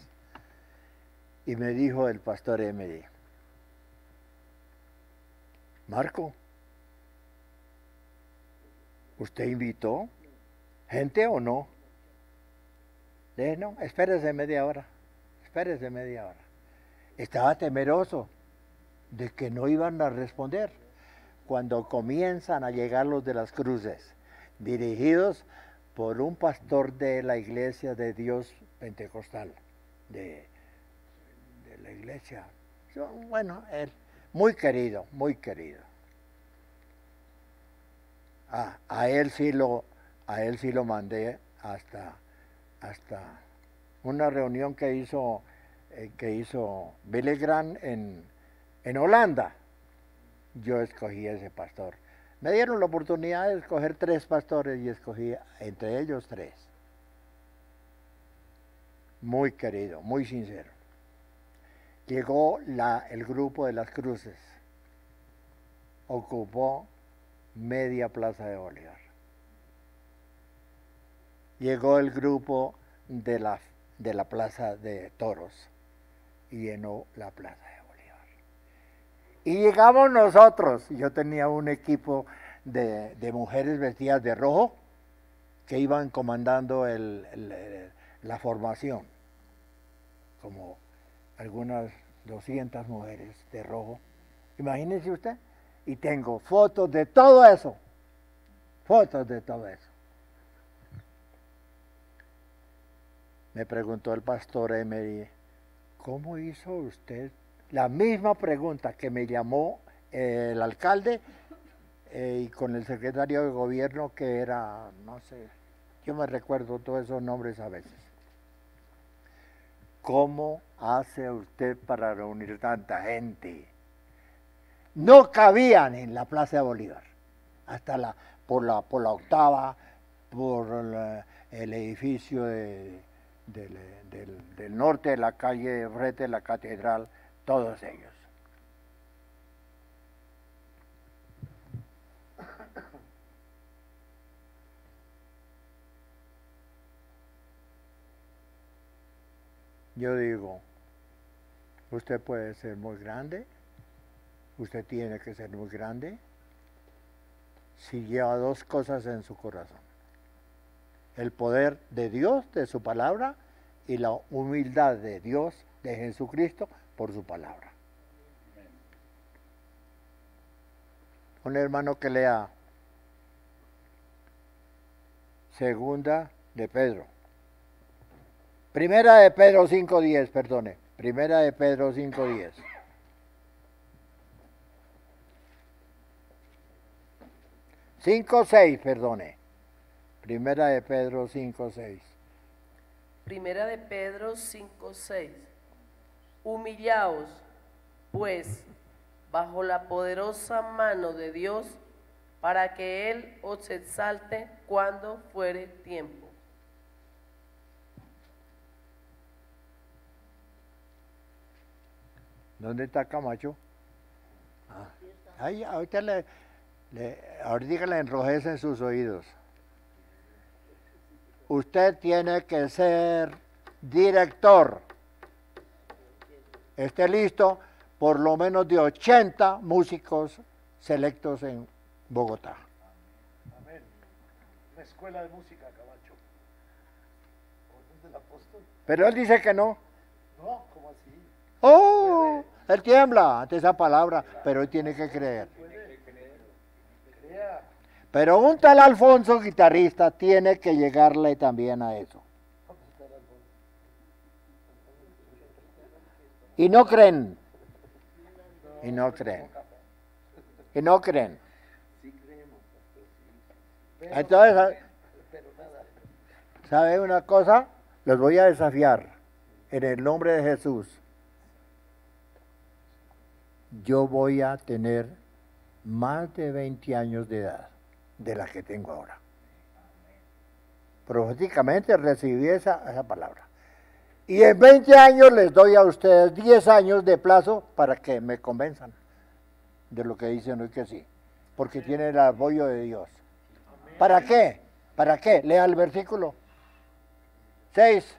Y me dijo el pastor Emery, Marco, ¿usted invitó gente o no? Le dije, no, espérese media hora. Estaba temeroso de que no iban a responder cuando comienzan a llegar los de las Cruces, dirigidos por un pastor de la Iglesia de Dios Pentecostal, de la iglesia. Bueno, él, muy querido, muy querido. A él sí lo mandé hasta una reunión que hizo Billy Graham en Holanda. Yo escogí ese pastor. Me dieron la oportunidad de escoger 3 pastores y escogí entre ellos 3. Muy querido, muy sincero. Llegó el grupo de las Cruces. Ocupó media Plaza de Bolívar. Llegó el grupo de la Plaza de Toros y llenó la Plaza de Bolívar. Y llegamos nosotros. Yo tenía un equipo de mujeres vestidas de rojo que iban comandando la formación, como algunas 200 mujeres de rojo. Imagínese usted. Y tengo fotos de todo eso. Me preguntó el pastor Emery, ¿cómo hizo usted? La misma pregunta que me llamó el alcalde y con el secretario de gobierno, que era, no sé, yo me recuerdo todos esos nombres a veces. ¿Cómo hace usted para reunir tanta gente? No cabían en la Plaza de Bolívar, hasta por la octava, por el edificio del norte de la calle frente de la catedral, todos ellos. Yo digo, usted puede ser muy grande, usted tiene que ser muy grande si lleva 2 cosas en su corazón: el poder de Dios, de su palabra, y la humildad de Dios, de Jesucristo, por su palabra. Un hermano que lea Segunda de Pedro. Primera de Pedro 5:10, perdone. Primera de Pedro 5:10. Cinco, 6, perdone. Primera de Pedro 5:6. Primera de Pedro 5:6. Humillaos, pues, bajo la poderosa mano de Dios, para que Él os exalte cuando fuere tiempo. ¿Dónde está Camacho? Ahí, ahorita ahorita le enrojecen sus oídos. Usted tiene que ser director. Esté listo por lo menos de 80 músicos selectos en Bogotá. Amén. Una escuela de música, Camacho. ¿Orden del apóstol? Pero él dice que no. No, ¿cómo así? ¡Oh! Él tiembla ante esa palabra, pero él tiene que creer. Crea. Pero un tal Alfonso, guitarrista, tiene que llegarle también a eso. Y no creen. Y no creen. Y no creen. Entonces, ¿sabe una cosa? Los voy a desafiar en el nombre de Jesús. Yo voy a tener más de 20 años de edad de la que tengo ahora. Proféticamente recibí esa palabra. Y en 20 años les doy a ustedes 10 años de plazo para que me convenzan de lo que dicen hoy que sí. Porque tiene el apoyo de Dios. ¿Para qué? ¿Para qué? Lea el versículo 6.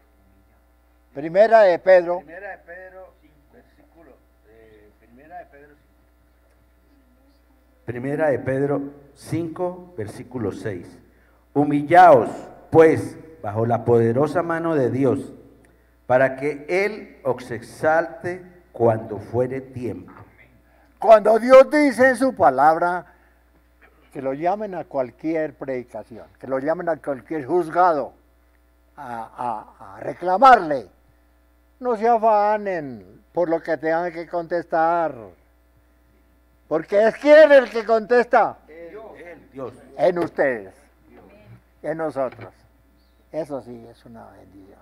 Primera de Pedro. Primera de Pedro, versículo. Primera de Pedro 5, versículo 6. Humillaos, pues, bajo la poderosa mano de Dios, para que Él os exalte cuando fuere tiempo. Cuando Dios dice en su palabra que lo llamen a cualquier predicación, que lo llamen a cualquier juzgado a reclamarle, no se afanen por lo que tengan que contestar, porque es quien el que contesta, Dios. En ustedes, en nosotros. Eso sí es una bendición.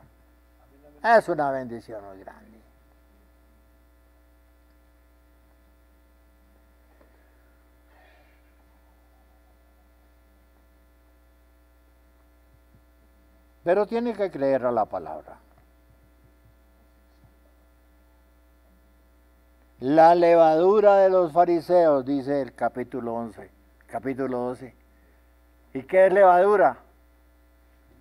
Es una bendición muy grande. Pero tiene que creer a la palabra. La levadura de los fariseos, dice el capítulo 11, capítulo 12. ¿Y qué es levadura?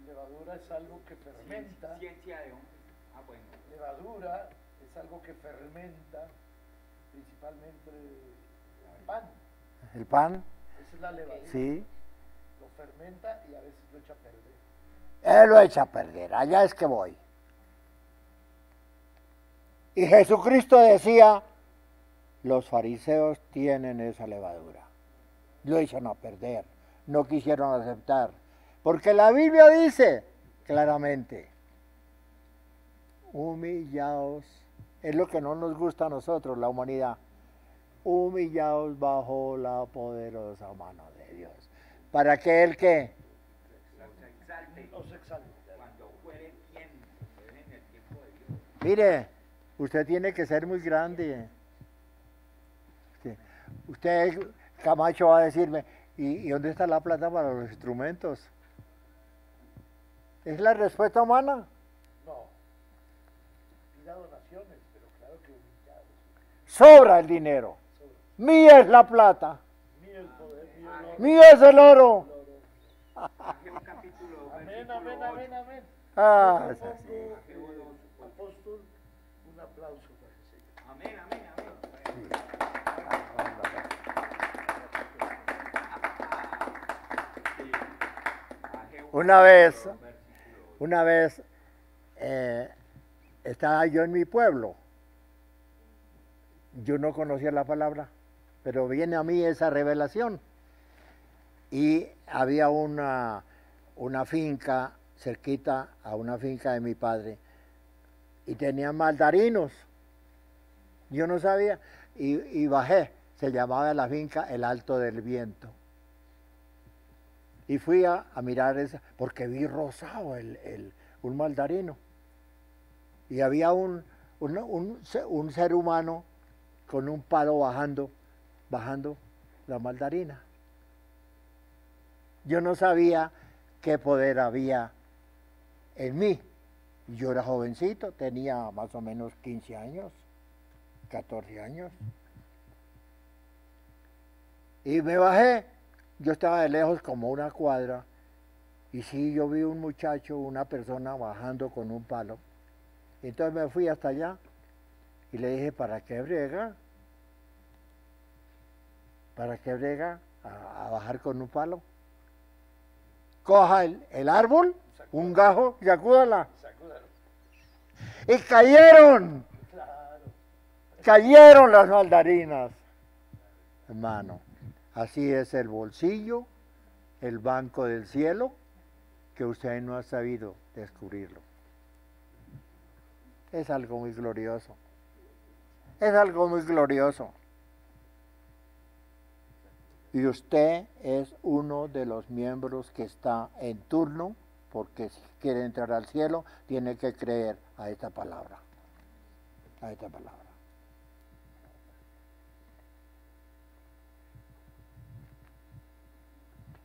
Levadura es algo que fermenta. Ciencia de hombre. Ah, bueno. Levadura es algo que fermenta, principalmente el pan. ¿El pan? Esa es la levadura. Sí. Lo fermenta y a veces lo echa a perder. Él lo echa a perder, allá es que voy. Y Jesucristo decía, los fariseos tienen esa levadura. Lo echan a perder, no quisieron aceptar. Porque la Biblia dice claramente, humillaos, es lo que no nos gusta a nosotros, la humanidad, humillaos bajo la poderosa mano de Dios. ¿Para que Él qué? Los exalta. Cuando fuere tiempo, en el tiempo de Dios. Mire, usted tiene que ser muy grande. Usted, Camacho, va a decirme, ¿y dónde está la plata para los instrumentos? ¿Es la respuesta humana? No. Pida donaciones, pero claro que humillados. Sobra el dinero. Mía es la plata. Mío el poder, mío el oro. Mío es el oro. Amén, amén, amén, amén. Ah, es así. Apóstol, un aplauso para el Señor. Amén, amén, amén. Una vez estaba yo en mi pueblo. Yo no conocía la palabra, pero viene a mí esa revelación. Y había una finca cerquita a una finca de mi padre y tenían mandarinos. Yo no sabía y bajé. Se llamaba la finca El Alto del Viento. Y fui a mirar esa, porque vi rosado un mandarino. Y había un ser humano con un palo bajando la mandarina. Yo no sabía qué poder había en mí. Yo era jovencito, tenía más o menos 15 años, 14 años. Y me bajé, yo estaba de lejos como una cuadra, y sí, yo vi un muchacho, una persona bajando con un palo. Entonces me fui hasta allá y le dije, ¿para qué brega? ¿Para qué brega a bajar con un palo? Coja el árbol, un gajo, y sacúdala. Y cayeron. Cayeron las mandarinas. Hermano, así es el bolsillo, el banco del cielo, que usted no ha sabido descubrirlo. Es algo muy glorioso. Es algo muy glorioso. Y usted es uno de los miembros que está en turno, porque si quiere entrar al cielo, tiene que creer a esta palabra. A esta palabra.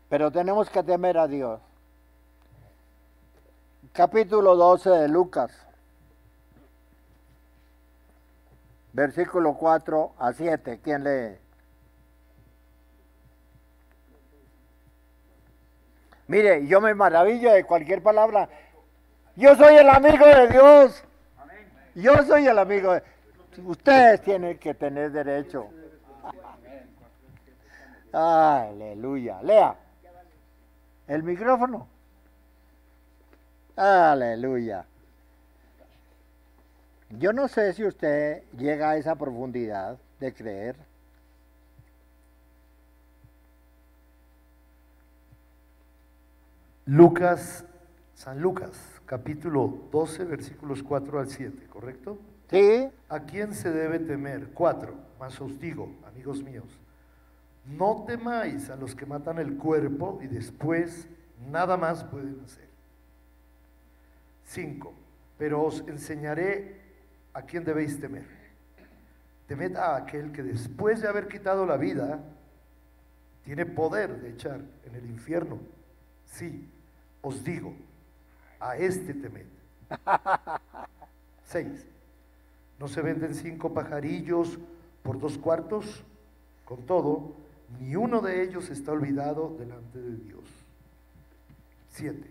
Pero tenemos que temer a Dios. Capítulo 12 de Lucas. Versículo 4 a 7. ¿Quién lee? Mire, yo me maravillo de cualquier palabra. Yo soy el amigo de Dios. Yo soy el amigo de... Ustedes tienen que tener derecho. Aleluya. Lea. El micrófono. Aleluya. Yo no sé si usted llega a esa profundidad de creer. San Lucas, capítulo 12, versículos 4 al 7, ¿correcto? Sí. ¿A quién se debe temer? 4, mas os digo, amigos míos, no temáis a los que matan el cuerpo y después nada más pueden hacer. 5, pero os enseñaré a quién debéis temer. Temed a aquel que después de haber quitado la vida, tiene poder de echar en el infierno. Sí, os digo, a este temed. 6. ¿No se venden 5 pajarillos por 2 cuartos? Con todo, ni uno de ellos está olvidado delante de Dios. 7.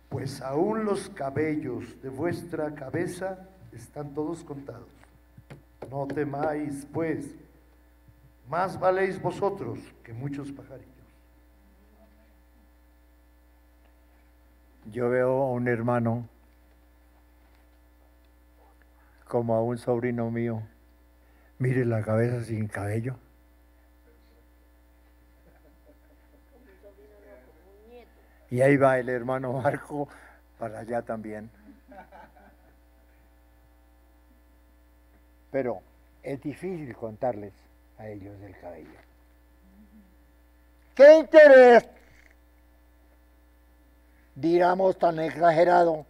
Pues aún los cabellos de vuestra cabeza están todos contados. No temáis, pues, más valéis vosotros que muchos pajarillos. Yo veo a un hermano como a un sobrino mío. Mire la cabeza sin cabello. Y ahí va el hermano Marco para allá también. Pero es difícil contarles a ellos del cabello. ¿Qué interés, digamos, tan exagerado?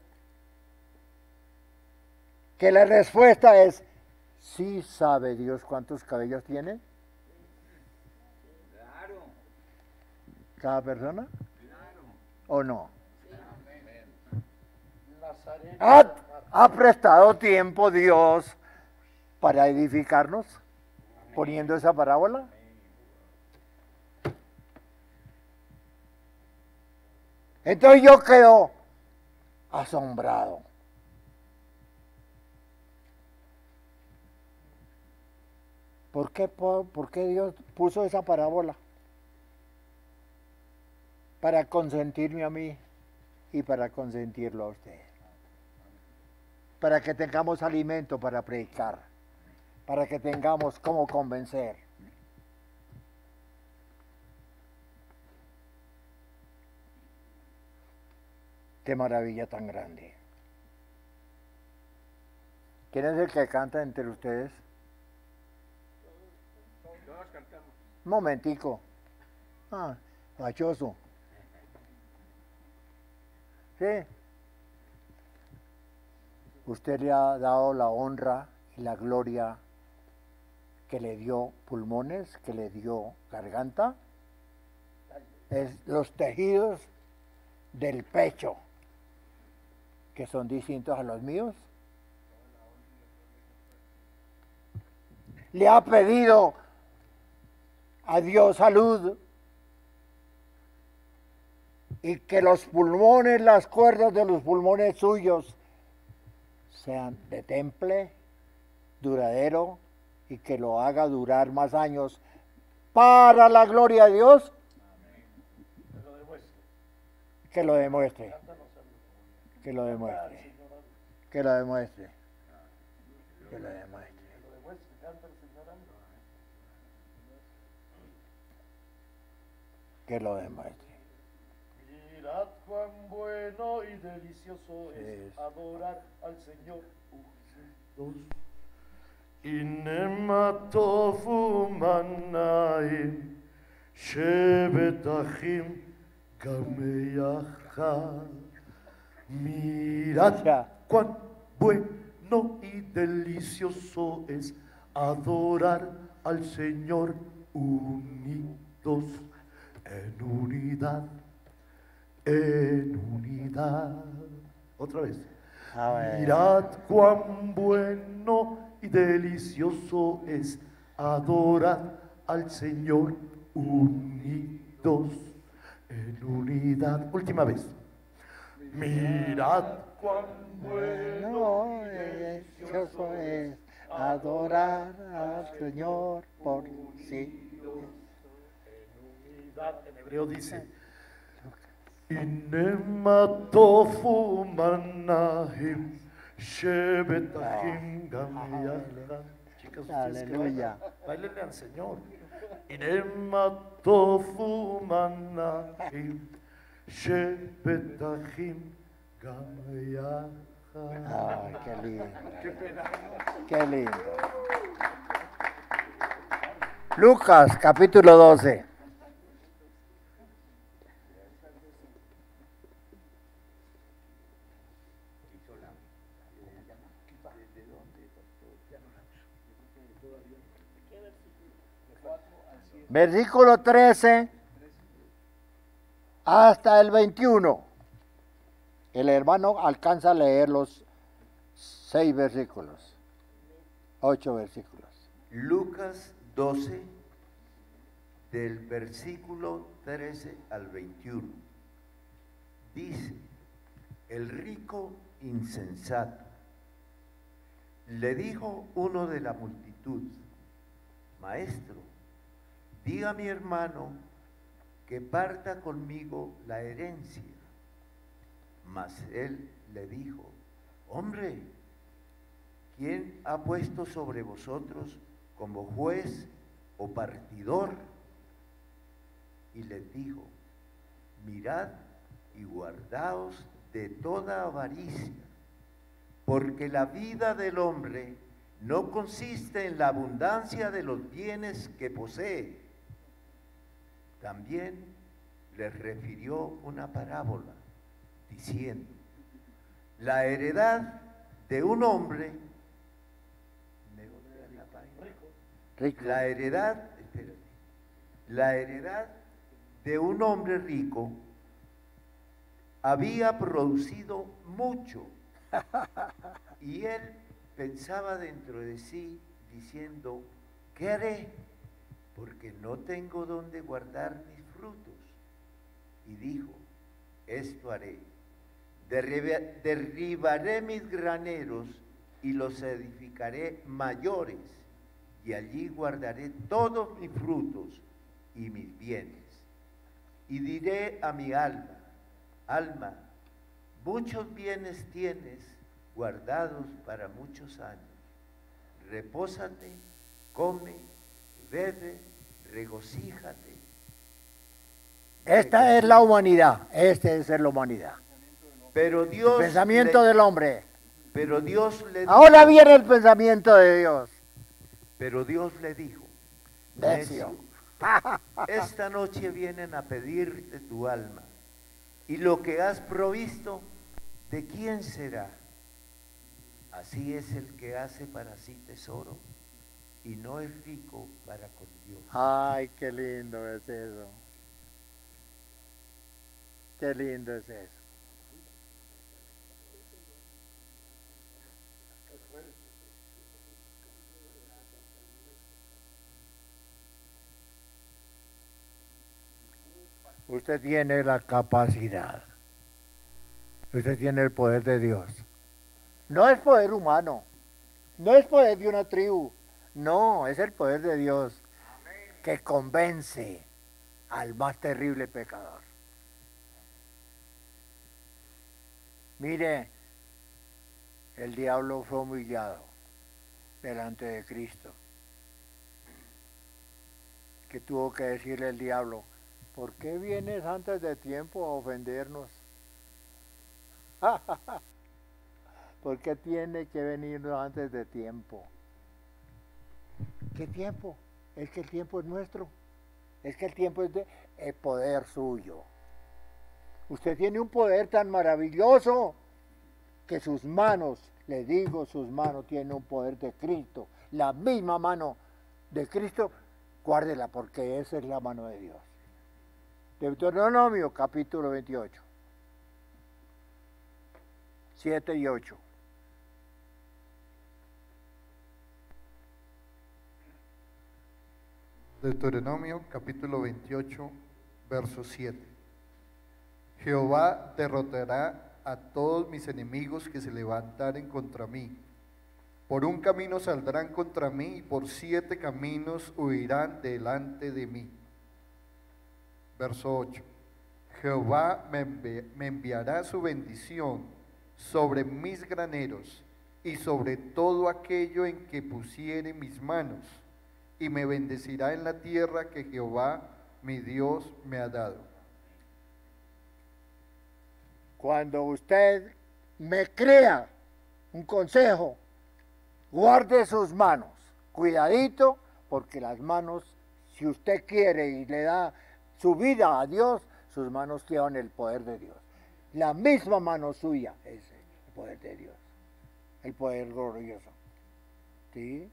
Que la respuesta es, ¿sí sabe Dios cuántos cabellos tiene? Claro. ¿Cada persona? ¿O no? ¿Ha prestado tiempo Dios para edificarnos poniendo esa parábola? Entonces yo quedo asombrado. ¿Por qué Dios puso esa parábola? Para consentirme a mí y para consentirlo a usted. Para que tengamos alimento para predicar. Para que tengamos cómo convencer. Qué maravilla tan grande. ¿Quién es el que canta entre ustedes? Todos cantamos. Un momentico. Fachoso. Sí. Usted le ha dado la honra y la gloria que le dio pulmones, que le dio garganta. es los tejidos del pecho, que son distintos a los míos. Le ha pedido a Dios salud y que los pulmones, las cuerdas de los pulmones suyos sean de temple, duradero y que lo haga durar más años para la gloria de Dios. Que lo demuestre. Que lo demuestre. Que lo demuestre. Que lo demuestre. Que lo demuestre. Mirad cuán bueno y delicioso es adorar al Señor. הנה טוב ומנעים שבת אחים גם יחד. Mirad cuán bueno y delicioso es adorar al Señor unidos en unidad, en unidad. Otra vez. Mirad cuán bueno y delicioso es adorar al Señor unidos en unidad. Última vez. Mirad cuán bueno y delicioso es adorar al Señor por sí. En unidad, en hebreo dice, הנה מה טוב ומנעים שבת אחים גם יחד. Chicas, ustedes que bailan, bailenle al Señor. הנה מה טוב ומנעים שבת אחים גם יחד. Ay, qué lindo. Qué pena. Qué lindo. Lucas, capítulo 12. Versículo 13 hasta el 21. El hermano alcanza a leer los 6 versículos, 8 versículos. Lucas 12, del versículo 13 al 21. Dice, el rico insensato. Le dijo uno de la multitud, Maestro, diga a mi hermano que parta conmigo la herencia. Mas él le dijo, hombre, ¿quién ha puesto sobre vosotros como juez o partidor? Y les dijo, mirad y guardaos de toda avaricia, porque la vida del hombre no consiste en la abundancia de los bienes que posee. También les refirió una parábola, diciendo, la heredad de un hombre, la heredad de un hombre rico había producido mucho, y él pensaba dentro de sí, diciendo, ¿qué haré? Porque no tengo donde guardar mis frutos. Y dijo, esto haré, derribaré mis graneros y los edificaré mayores, y allí guardaré todos mis frutos y mis bienes. Y diré a mi alma, alma, muchos bienes tienes guardados para muchos años. Repósate, come, bebe, regocíjate. Esta es la humanidad, esta es la humanidad. Pero Dios El pensamiento del hombre. Pero Dios le dijo, Ahora viene el pensamiento de Dios. Pero Dios le dijo, Necio. esta noche vienen a pedirte tu alma, y lo que has provisto, ¿de quién será? Así es el que hace para sí tesoro y no es rico para con Dios. Ay, qué lindo es eso. Qué lindo es eso. Usted tiene la capacidad. Usted tiene el poder de Dios. No es poder humano. No es poder de una tribu. No, es el poder de Dios que convence al más terrible pecador. Mire, el diablo fue humillado delante de Cristo. Que tuvo que decirle el diablo, ¿por qué vienes antes de tiempo a ofendernos? ¿Por qué tiene que venirnos antes de tiempo? ¿Qué tiempo? Es que el tiempo es nuestro. Es que el tiempo es de el poder suyo. Usted tiene un poder tan maravilloso que sus manos, le digo, sus manos tienen un poder de Cristo. La misma mano de Cristo, guárdela porque esa es la mano de Dios. Deuteronomio capítulo 28, 7 y 8. Deuteronomio capítulo 28, verso 7. Jehová derrotará a todos mis enemigos que se levantaren contra mí. Por un camino saldrán contra mí y por 7 caminos huirán delante de mí. Verso 8. Jehová me enviará su bendición sobre mis graneros y sobre todo aquello en que pusiere mis manos, y me bendecirá en la tierra que Jehová mi Dios me ha dado. Cuando usted me crea un consejo, guarde sus manos, cuidadito, porque las manos, si usted quiere y le da su vida a Dios, sus manos llevan el poder de Dios. La misma mano suya es el poder de Dios, el poder glorioso. ¿Sí?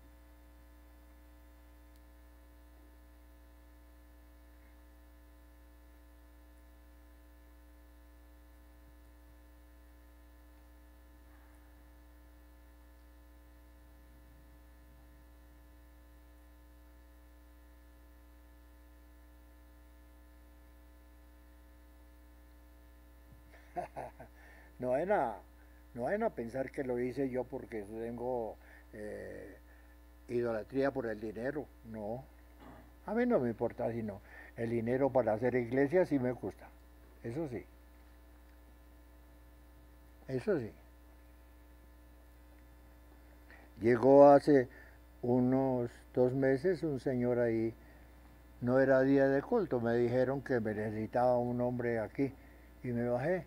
No vayan a pensar que lo hice yo porque tengo idolatría por el dinero. No, a mí no me importa, sino el dinero para hacer iglesia sí me gusta. Eso sí. Eso sí. Llegó hace unos 2 meses un señor ahí, no era día de culto, me dijeron que me necesitaba un hombre aquí y me bajé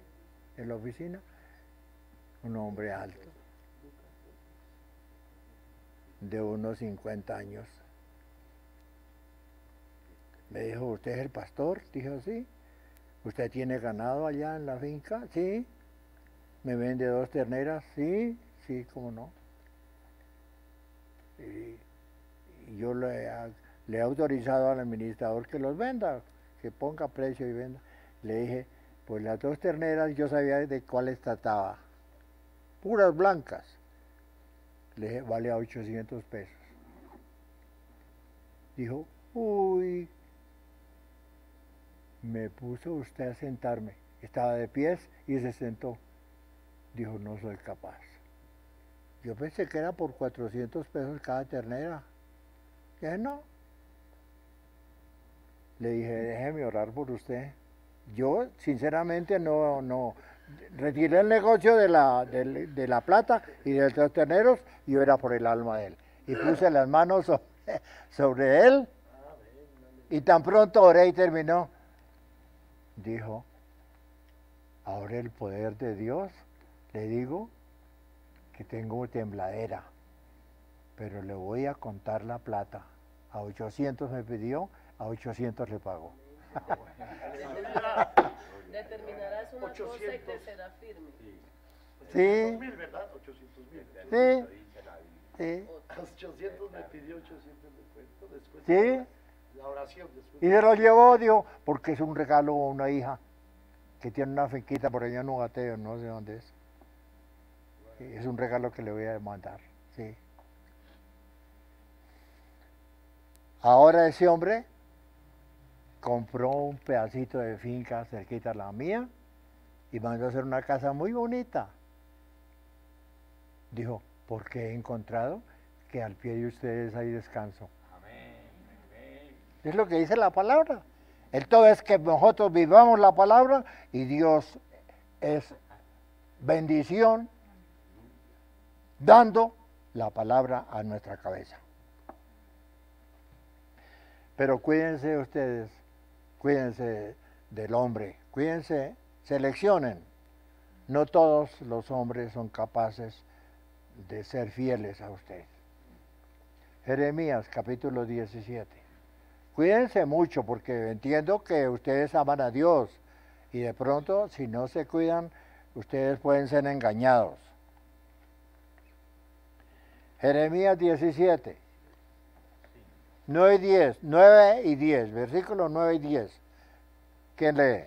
en la oficina, un hombre alto, de unos 50 años. Me dijo, ¿usted es el pastor? Dijo, sí. ¿Usted tiene ganado allá en la finca? Sí. ¿Me vende 2 terneras? Sí, sí, cómo no. Y yo le he autorizado al administrador que los venda, que ponga precio y venda. Le dije, pues las 2 terneras yo sabía de cuáles trataba, puras blancas. Le dije, vale a 800 pesos. Dijo, uy, me puso usted a sentarme. Estaba de pies y se sentó. Dijo, no soy capaz. Yo pensé que era por 400 pesos cada ternera. Dije, no. Le dije, déjeme orar por usted. Yo, sinceramente, no retiré el negocio de la plata y de los terneros, y yo era por el alma de él. Y puse las manos sobre él, y tan pronto oré y terminó. Dijo, ahora el poder de Dios, le digo que tengo tembladera, pero le voy a contar la plata. A 800 me pidió, a 800 le pagó. Determinarás una cosa y te será firme. Sí. 800.000, ¿verdad? 800.000. Sí. Sí. 800 me pidió 800 después. Sí. La oración después. Y se lo llevó, dijo, porque es un regalo a una hija. que tiene una finquita por allá en Ugateo, no sé dónde es. Es un regalo que le voy a mandar, sí. Ahora ese hombre compró un pedacito de finca cerquita a la mía y mandó a hacer una casa muy bonita. Dijo, porque he encontrado que al pie de ustedes hay descanso. Es lo que dice la palabra. El todo es que nosotros vivamos la palabra y Dios es bendición dando la palabra a nuestra cabeza. Pero cuídense ustedes, cuídense del hombre, cuídense, seleccionen. No todos los hombres son capaces de ser fieles a usted. Jeremías capítulo 17. Cuídense mucho porque entiendo que ustedes aman a Dios y de pronto si no se cuidan ustedes pueden ser engañados. Jeremías 17. 9 y 10, versículos 9 y 10. ¿Quién lee?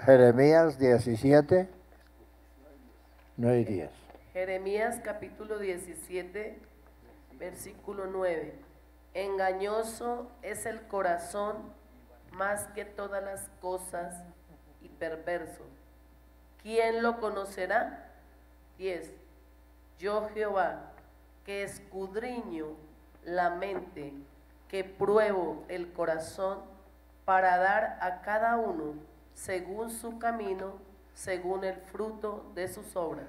Jeremías 17, 9 y 10. Jeremías capítulo 17, versículo 9. Engañoso es el corazón más que todas las cosas y perverso. ¿Quién lo conocerá? 10. Yo Jehová, que escudriño la mente, que pruebo el corazón para dar a cada uno según su camino, según el fruto de sus obras.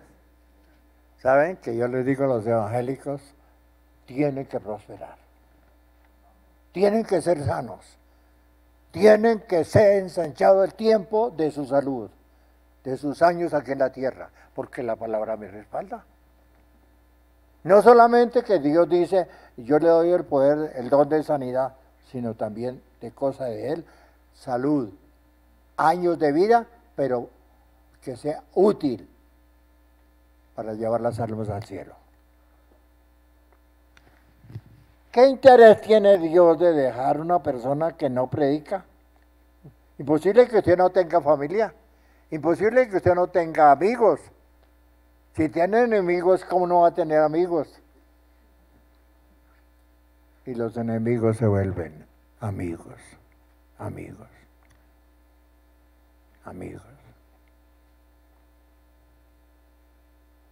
¿Saben que yo les digo a los evangélicos? Tienen que prosperar. Tienen que ser sanos. Tienen que ser ensanchado el tiempo de su salud, de sus años aquí en la tierra, porque la palabra me respalda. No solamente que Dios dice, yo le doy el poder, el don de sanidad, sino también de cosa de Él, salud, años de vida, pero que sea útil para llevar las almas al cielo. ¿Qué interés tiene Dios de dejar una persona que no predica? Imposible que usted no tenga familia. Imposible que usted no tenga amigos. Si tiene enemigos, ¿cómo no va a tener amigos? Y los enemigos se vuelven amigos, amigos, amigos.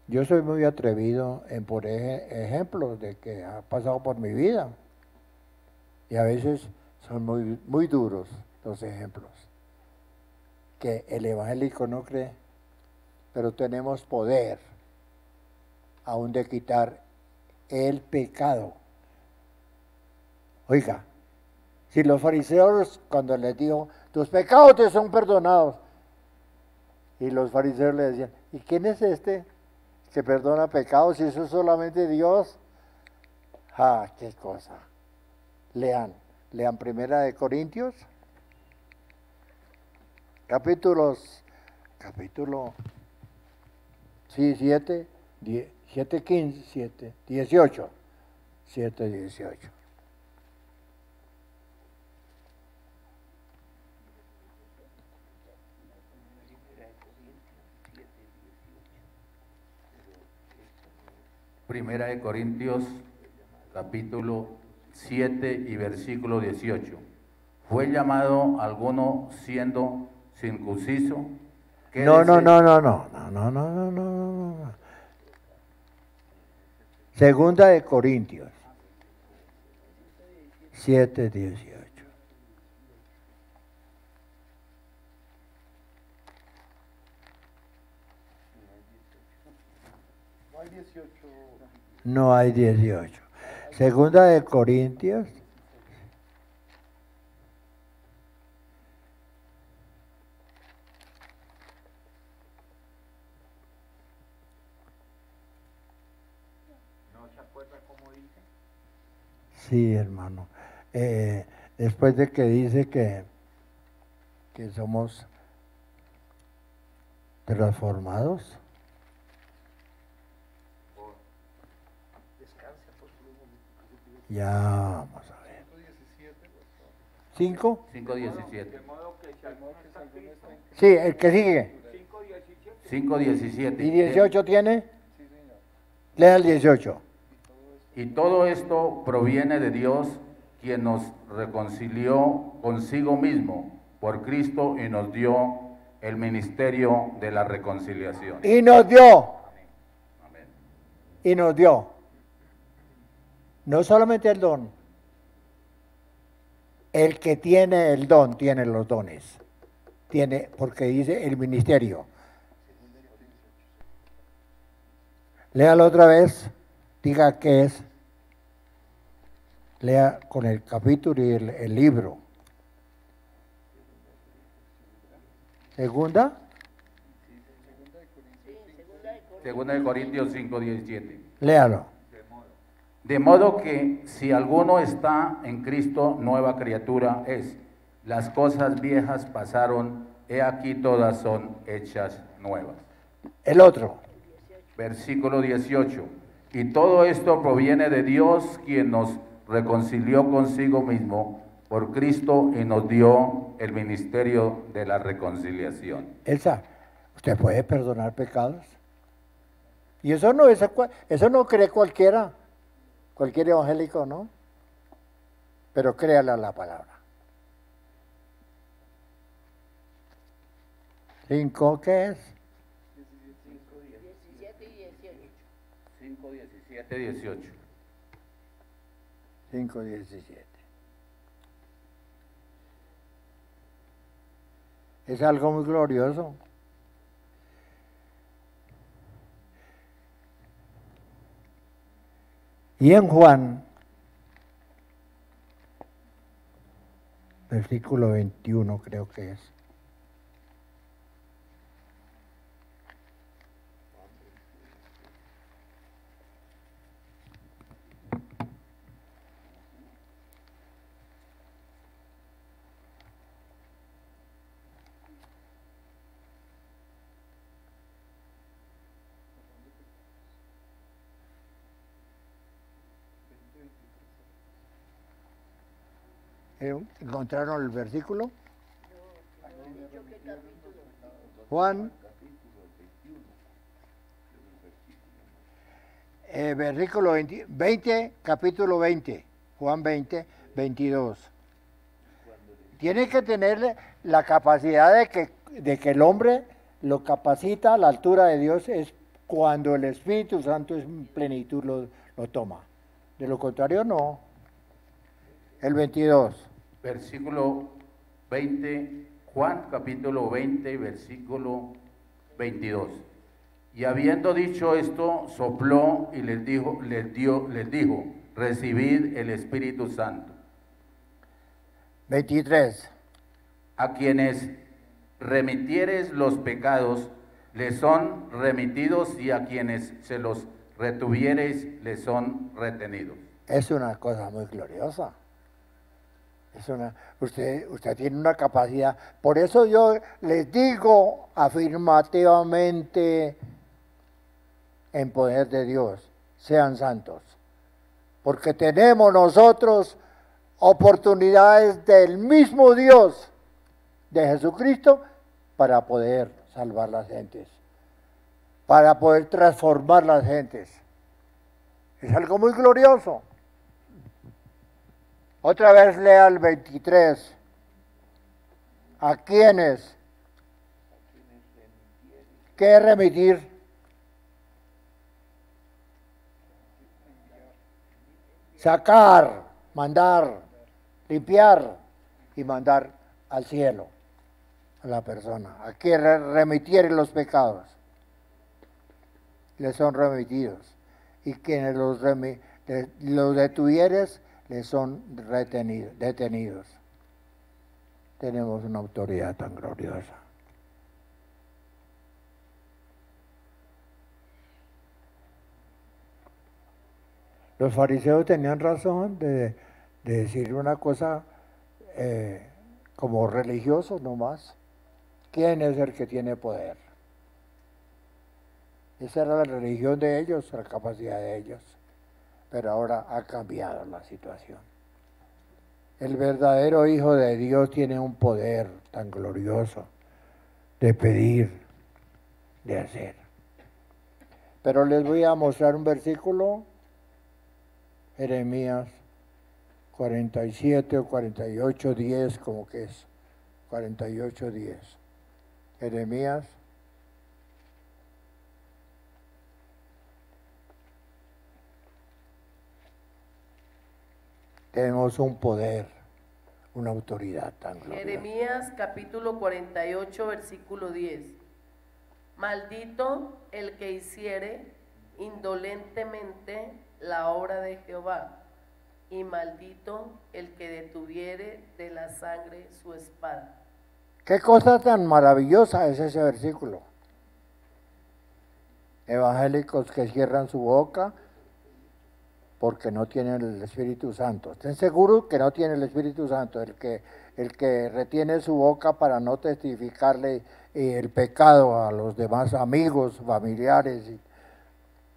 Yo soy muy atrevido en poner ejemplos de que ha pasado por mi vida. Y a veces son muy, muy duros los ejemplos. Que el evangélico no cree, pero tenemos poder aún de quitar el pecado. Oiga, si los fariseos cuando les dijo, tus pecados te son perdonados, y los fariseos le decían, ¿y quién es este que perdona pecados si eso es solamente Dios? Ah, qué cosa. Lean Primera de Corintios, capítulo 7, 18. 7, 18. Primera de Corintios, capítulo 7 y versículo 18. ¿Fue llamado alguno siendo circunciso? No. Segunda de Corintios 7, 18. No hay 18. Segunda de Corintios. ¿No se acuerda cómo dice? Sí, hermano. Después de que dice que somos transformados. Ya, vamos a ver. 5. 5:17. Sí, el que sigue. 5:17. ¿Y 18 tiene? Lea el 18. Y todo esto proviene de Dios, quien nos reconcilió consigo mismo por Cristo y nos dio el ministerio de la reconciliación. Y nos dio. Y nos dio. No solamente el don. El que tiene el don tiene los dones. Tiene, porque dice el ministerio. Léalo otra vez. Diga qué es. Lea con el capítulo y el libro. Segunda. Segunda de Corintios 5:17. Léalo. De modo que si alguno está en Cristo, nueva criatura es. Las cosas viejas pasaron, he aquí todas son hechas nuevas. El otro. Versículo 18. Y todo esto proviene de Dios, quien nos reconcilió consigo mismo por Cristo y nos dio el ministerio de la reconciliación. Elsa, ¿usted puede perdonar pecados? Y eso no cree cualquier evangélico, ¿no? Pero créale a la palabra. 5, ¿qué es? 5:17-18. 5:17. Es algo muy glorioso. Y en Juan, versículo 21 creo que es. ¿Encontraron el versículo? Juan, versículo 20, capítulo 20, Juan 20, 22. Tiene que tener la capacidad de que el hombre lo capacita a la altura de Dios es cuando el Espíritu Santo en plenitud lo toma. De lo contrario, no. El 22. Versículo 20, Juan capítulo 20, versículo 22. Y habiendo dicho esto, sopló y les dijo, recibid el Espíritu Santo. 23. A quienes remitieres los pecados, les son remitidos, y a quienes se los retuviereis, les son retenidos. Es una cosa muy gloriosa. Usted tiene una capacidad. Por eso yo les digo afirmativamente, en poder de Dios, sean santos. Porque tenemos nosotros oportunidades del mismo Dios, de Jesucristo, para poder salvar las gentes, para poder transformar las gentes. Es algo muy glorioso. Otra vez lea el 23. ¿A quiénes? ¿Qué remitir? Sacar, mandar, limpiar y mandar al cielo a la persona. ¿A qué remitir los pecados? Les son remitidos. Y quienes los detuvieres, les son detenidos. Tenemos una autoridad tan gloriosa. Los fariseos tenían razón de decir una cosa como religiosos nomás. ¿Quién es el que tiene poder? Esa era la religión de ellos, la capacidad de ellos. pero ahora ha cambiado la situación. El verdadero Hijo de Dios tiene un poder tan glorioso de pedir, de hacer. Pero les voy a mostrar un versículo, Jeremías 47 o 48, 10, como que es, 48, 10. Jeremías. Tenemos un poder, una autoridad tan gloriosa. Jeremías capítulo 48, versículo 10. Maldito el que hiciere indolentemente la obra de Jehová, y maldito el que detuviere de la sangre su espada. Qué cosa tan maravillosa es ese versículo. Evangélicos que cierran su boca porque no tienen el Espíritu Santo. Estén seguros que no tienen el Espíritu Santo, el que retiene su boca para no testificarle el pecado a los demás amigos, familiares.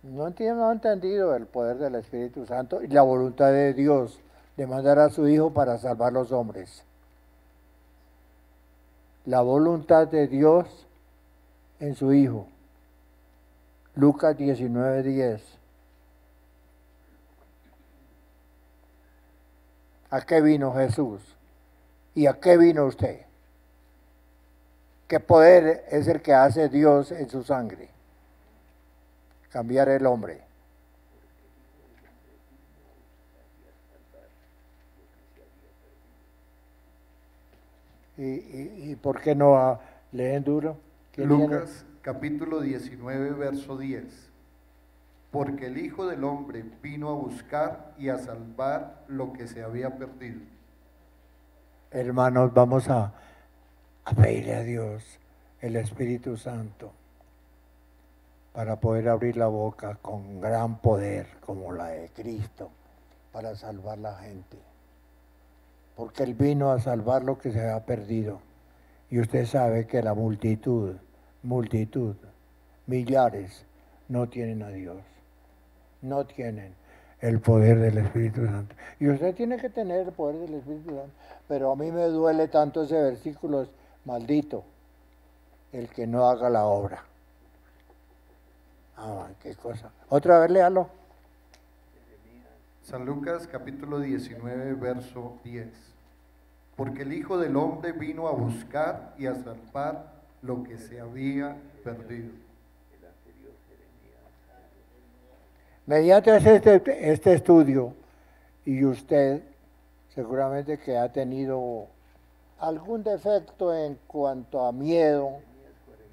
No ha entendido el poder del Espíritu Santo y la voluntad de Dios de mandar a su Hijo para salvar los hombres. La voluntad de Dios en su Hijo. Lucas 19:10. ¿A qué vino Jesús? ¿Y a qué vino usted? ¿Qué poder es el que hace Dios en su sangre? Cambiar el hombre. ¿Y por qué no leen duro? Lucas capítulo 19, verso 10. Porque el Hijo del Hombre vino a buscar y a salvar lo que se había perdido. Hermanos, vamos a pedirle a Dios el Espíritu Santo para poder abrir la boca con gran poder como la de Cristo para salvar la gente. Porque Él vino a salvar lo que se había perdido. Y usted sabe que la multitud, millares, no tienen a Dios. No tienen el poder del Espíritu Santo. Y usted tiene que tener el poder del Espíritu Santo. Pero a mí me duele tanto ese versículo, es maldito el que no haga la obra. Ah, qué cosa. Otra vez léalo. San Lucas capítulo 19, verso 10. Porque el Hijo del Hombre vino a buscar y a salvar lo que se había perdido. Mediante este estudio, y usted seguramente que ha tenido algún defecto en cuanto a miedo,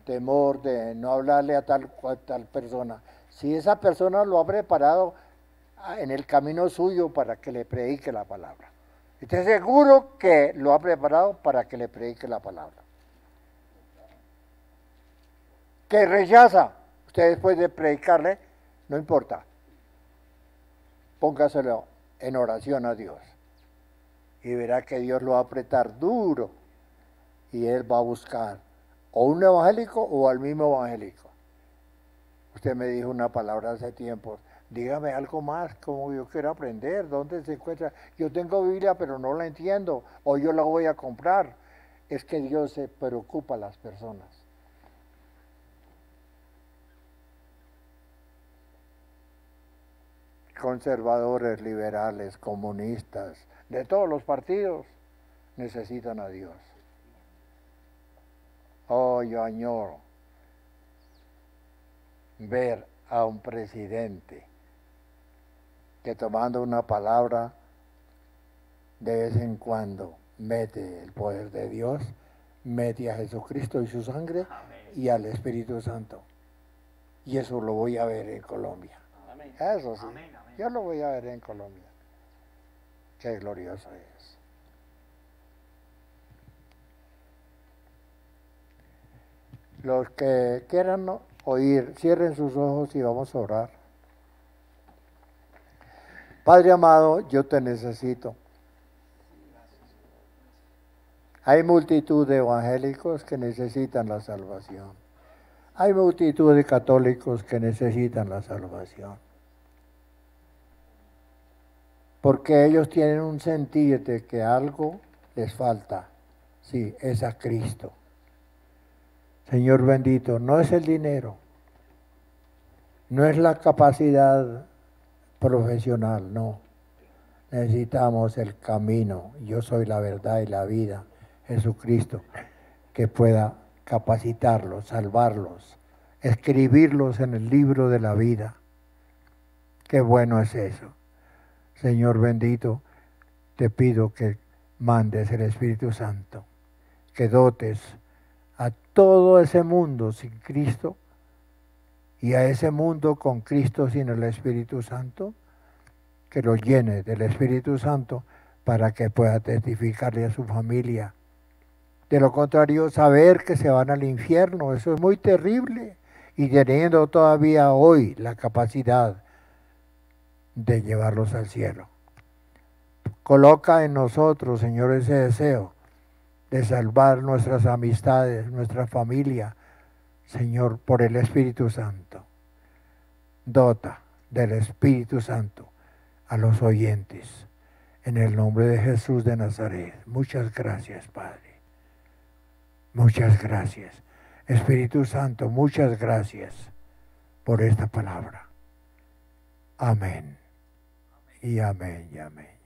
temor de no hablarle a tal persona, si esa persona lo ha preparado en el camino suyo para que le predique la palabra. Estoy seguro que lo ha preparado para que le predique la palabra. Que rechaza, usted después de predicarle, no importa. Póngaselo en oración a Dios y verá que Dios lo va a apretar duro y Él va a buscar o un evangélico o al mismo evangélico. Usted me dijo una palabra hace tiempo, dígame algo más, como yo quiero aprender, ¿dónde se encuentra? Yo tengo Biblia pero no la entiendo, o yo la voy a comprar. Es que Dios se preocupa a las personas. Conservadores, liberales, comunistas, de todos los partidos, necesitan a Dios. Oh, yo añoro ver a un presidente que tomando una palabra de vez en cuando mete el poder de Dios, mete a Jesucristo y su sangre y al Espíritu Santo. Y eso lo voy a ver en Colombia. Eso sí. Yo lo voy a ver en Colombia. Qué glorioso es. Los que quieran oír, cierren sus ojos y vamos a orar. Padre amado, yo te necesito. Hay multitud de evangélicos que necesitan la salvación. Hay multitud de católicos que necesitan la salvación. porque ellos tienen un sentir de que algo les falta. Sí, es a Cristo. Señor bendito, no es el dinero, no es la capacidad profesional, no. Necesitamos el camino. Yo soy la verdad y la vida, Jesucristo, que pueda capacitarlos, salvarlos, escribirlos en el libro de la vida. Qué bueno es eso. Señor bendito, te pido que mandes el Espíritu Santo, que dotes a todo ese mundo sin Cristo y a ese mundo con Cristo sin el Espíritu Santo, que lo llene del Espíritu Santo para que pueda testificarle a su familia. De lo contrario, saber que se van al infierno, eso es muy terrible. Y teniendo todavía hoy la capacidad de llevarlos al cielo. Coloca en nosotros, Señor, ese deseo de salvar nuestras amistades, nuestra familia, Señor, por el Espíritu Santo. Dota del Espíritu Santo a los oyentes. En el nombre de Jesús de Nazaret. Muchas gracias, Padre. Muchas gracias. Espíritu Santo, muchas gracias por esta palabra. Amén. Y amén, y amén.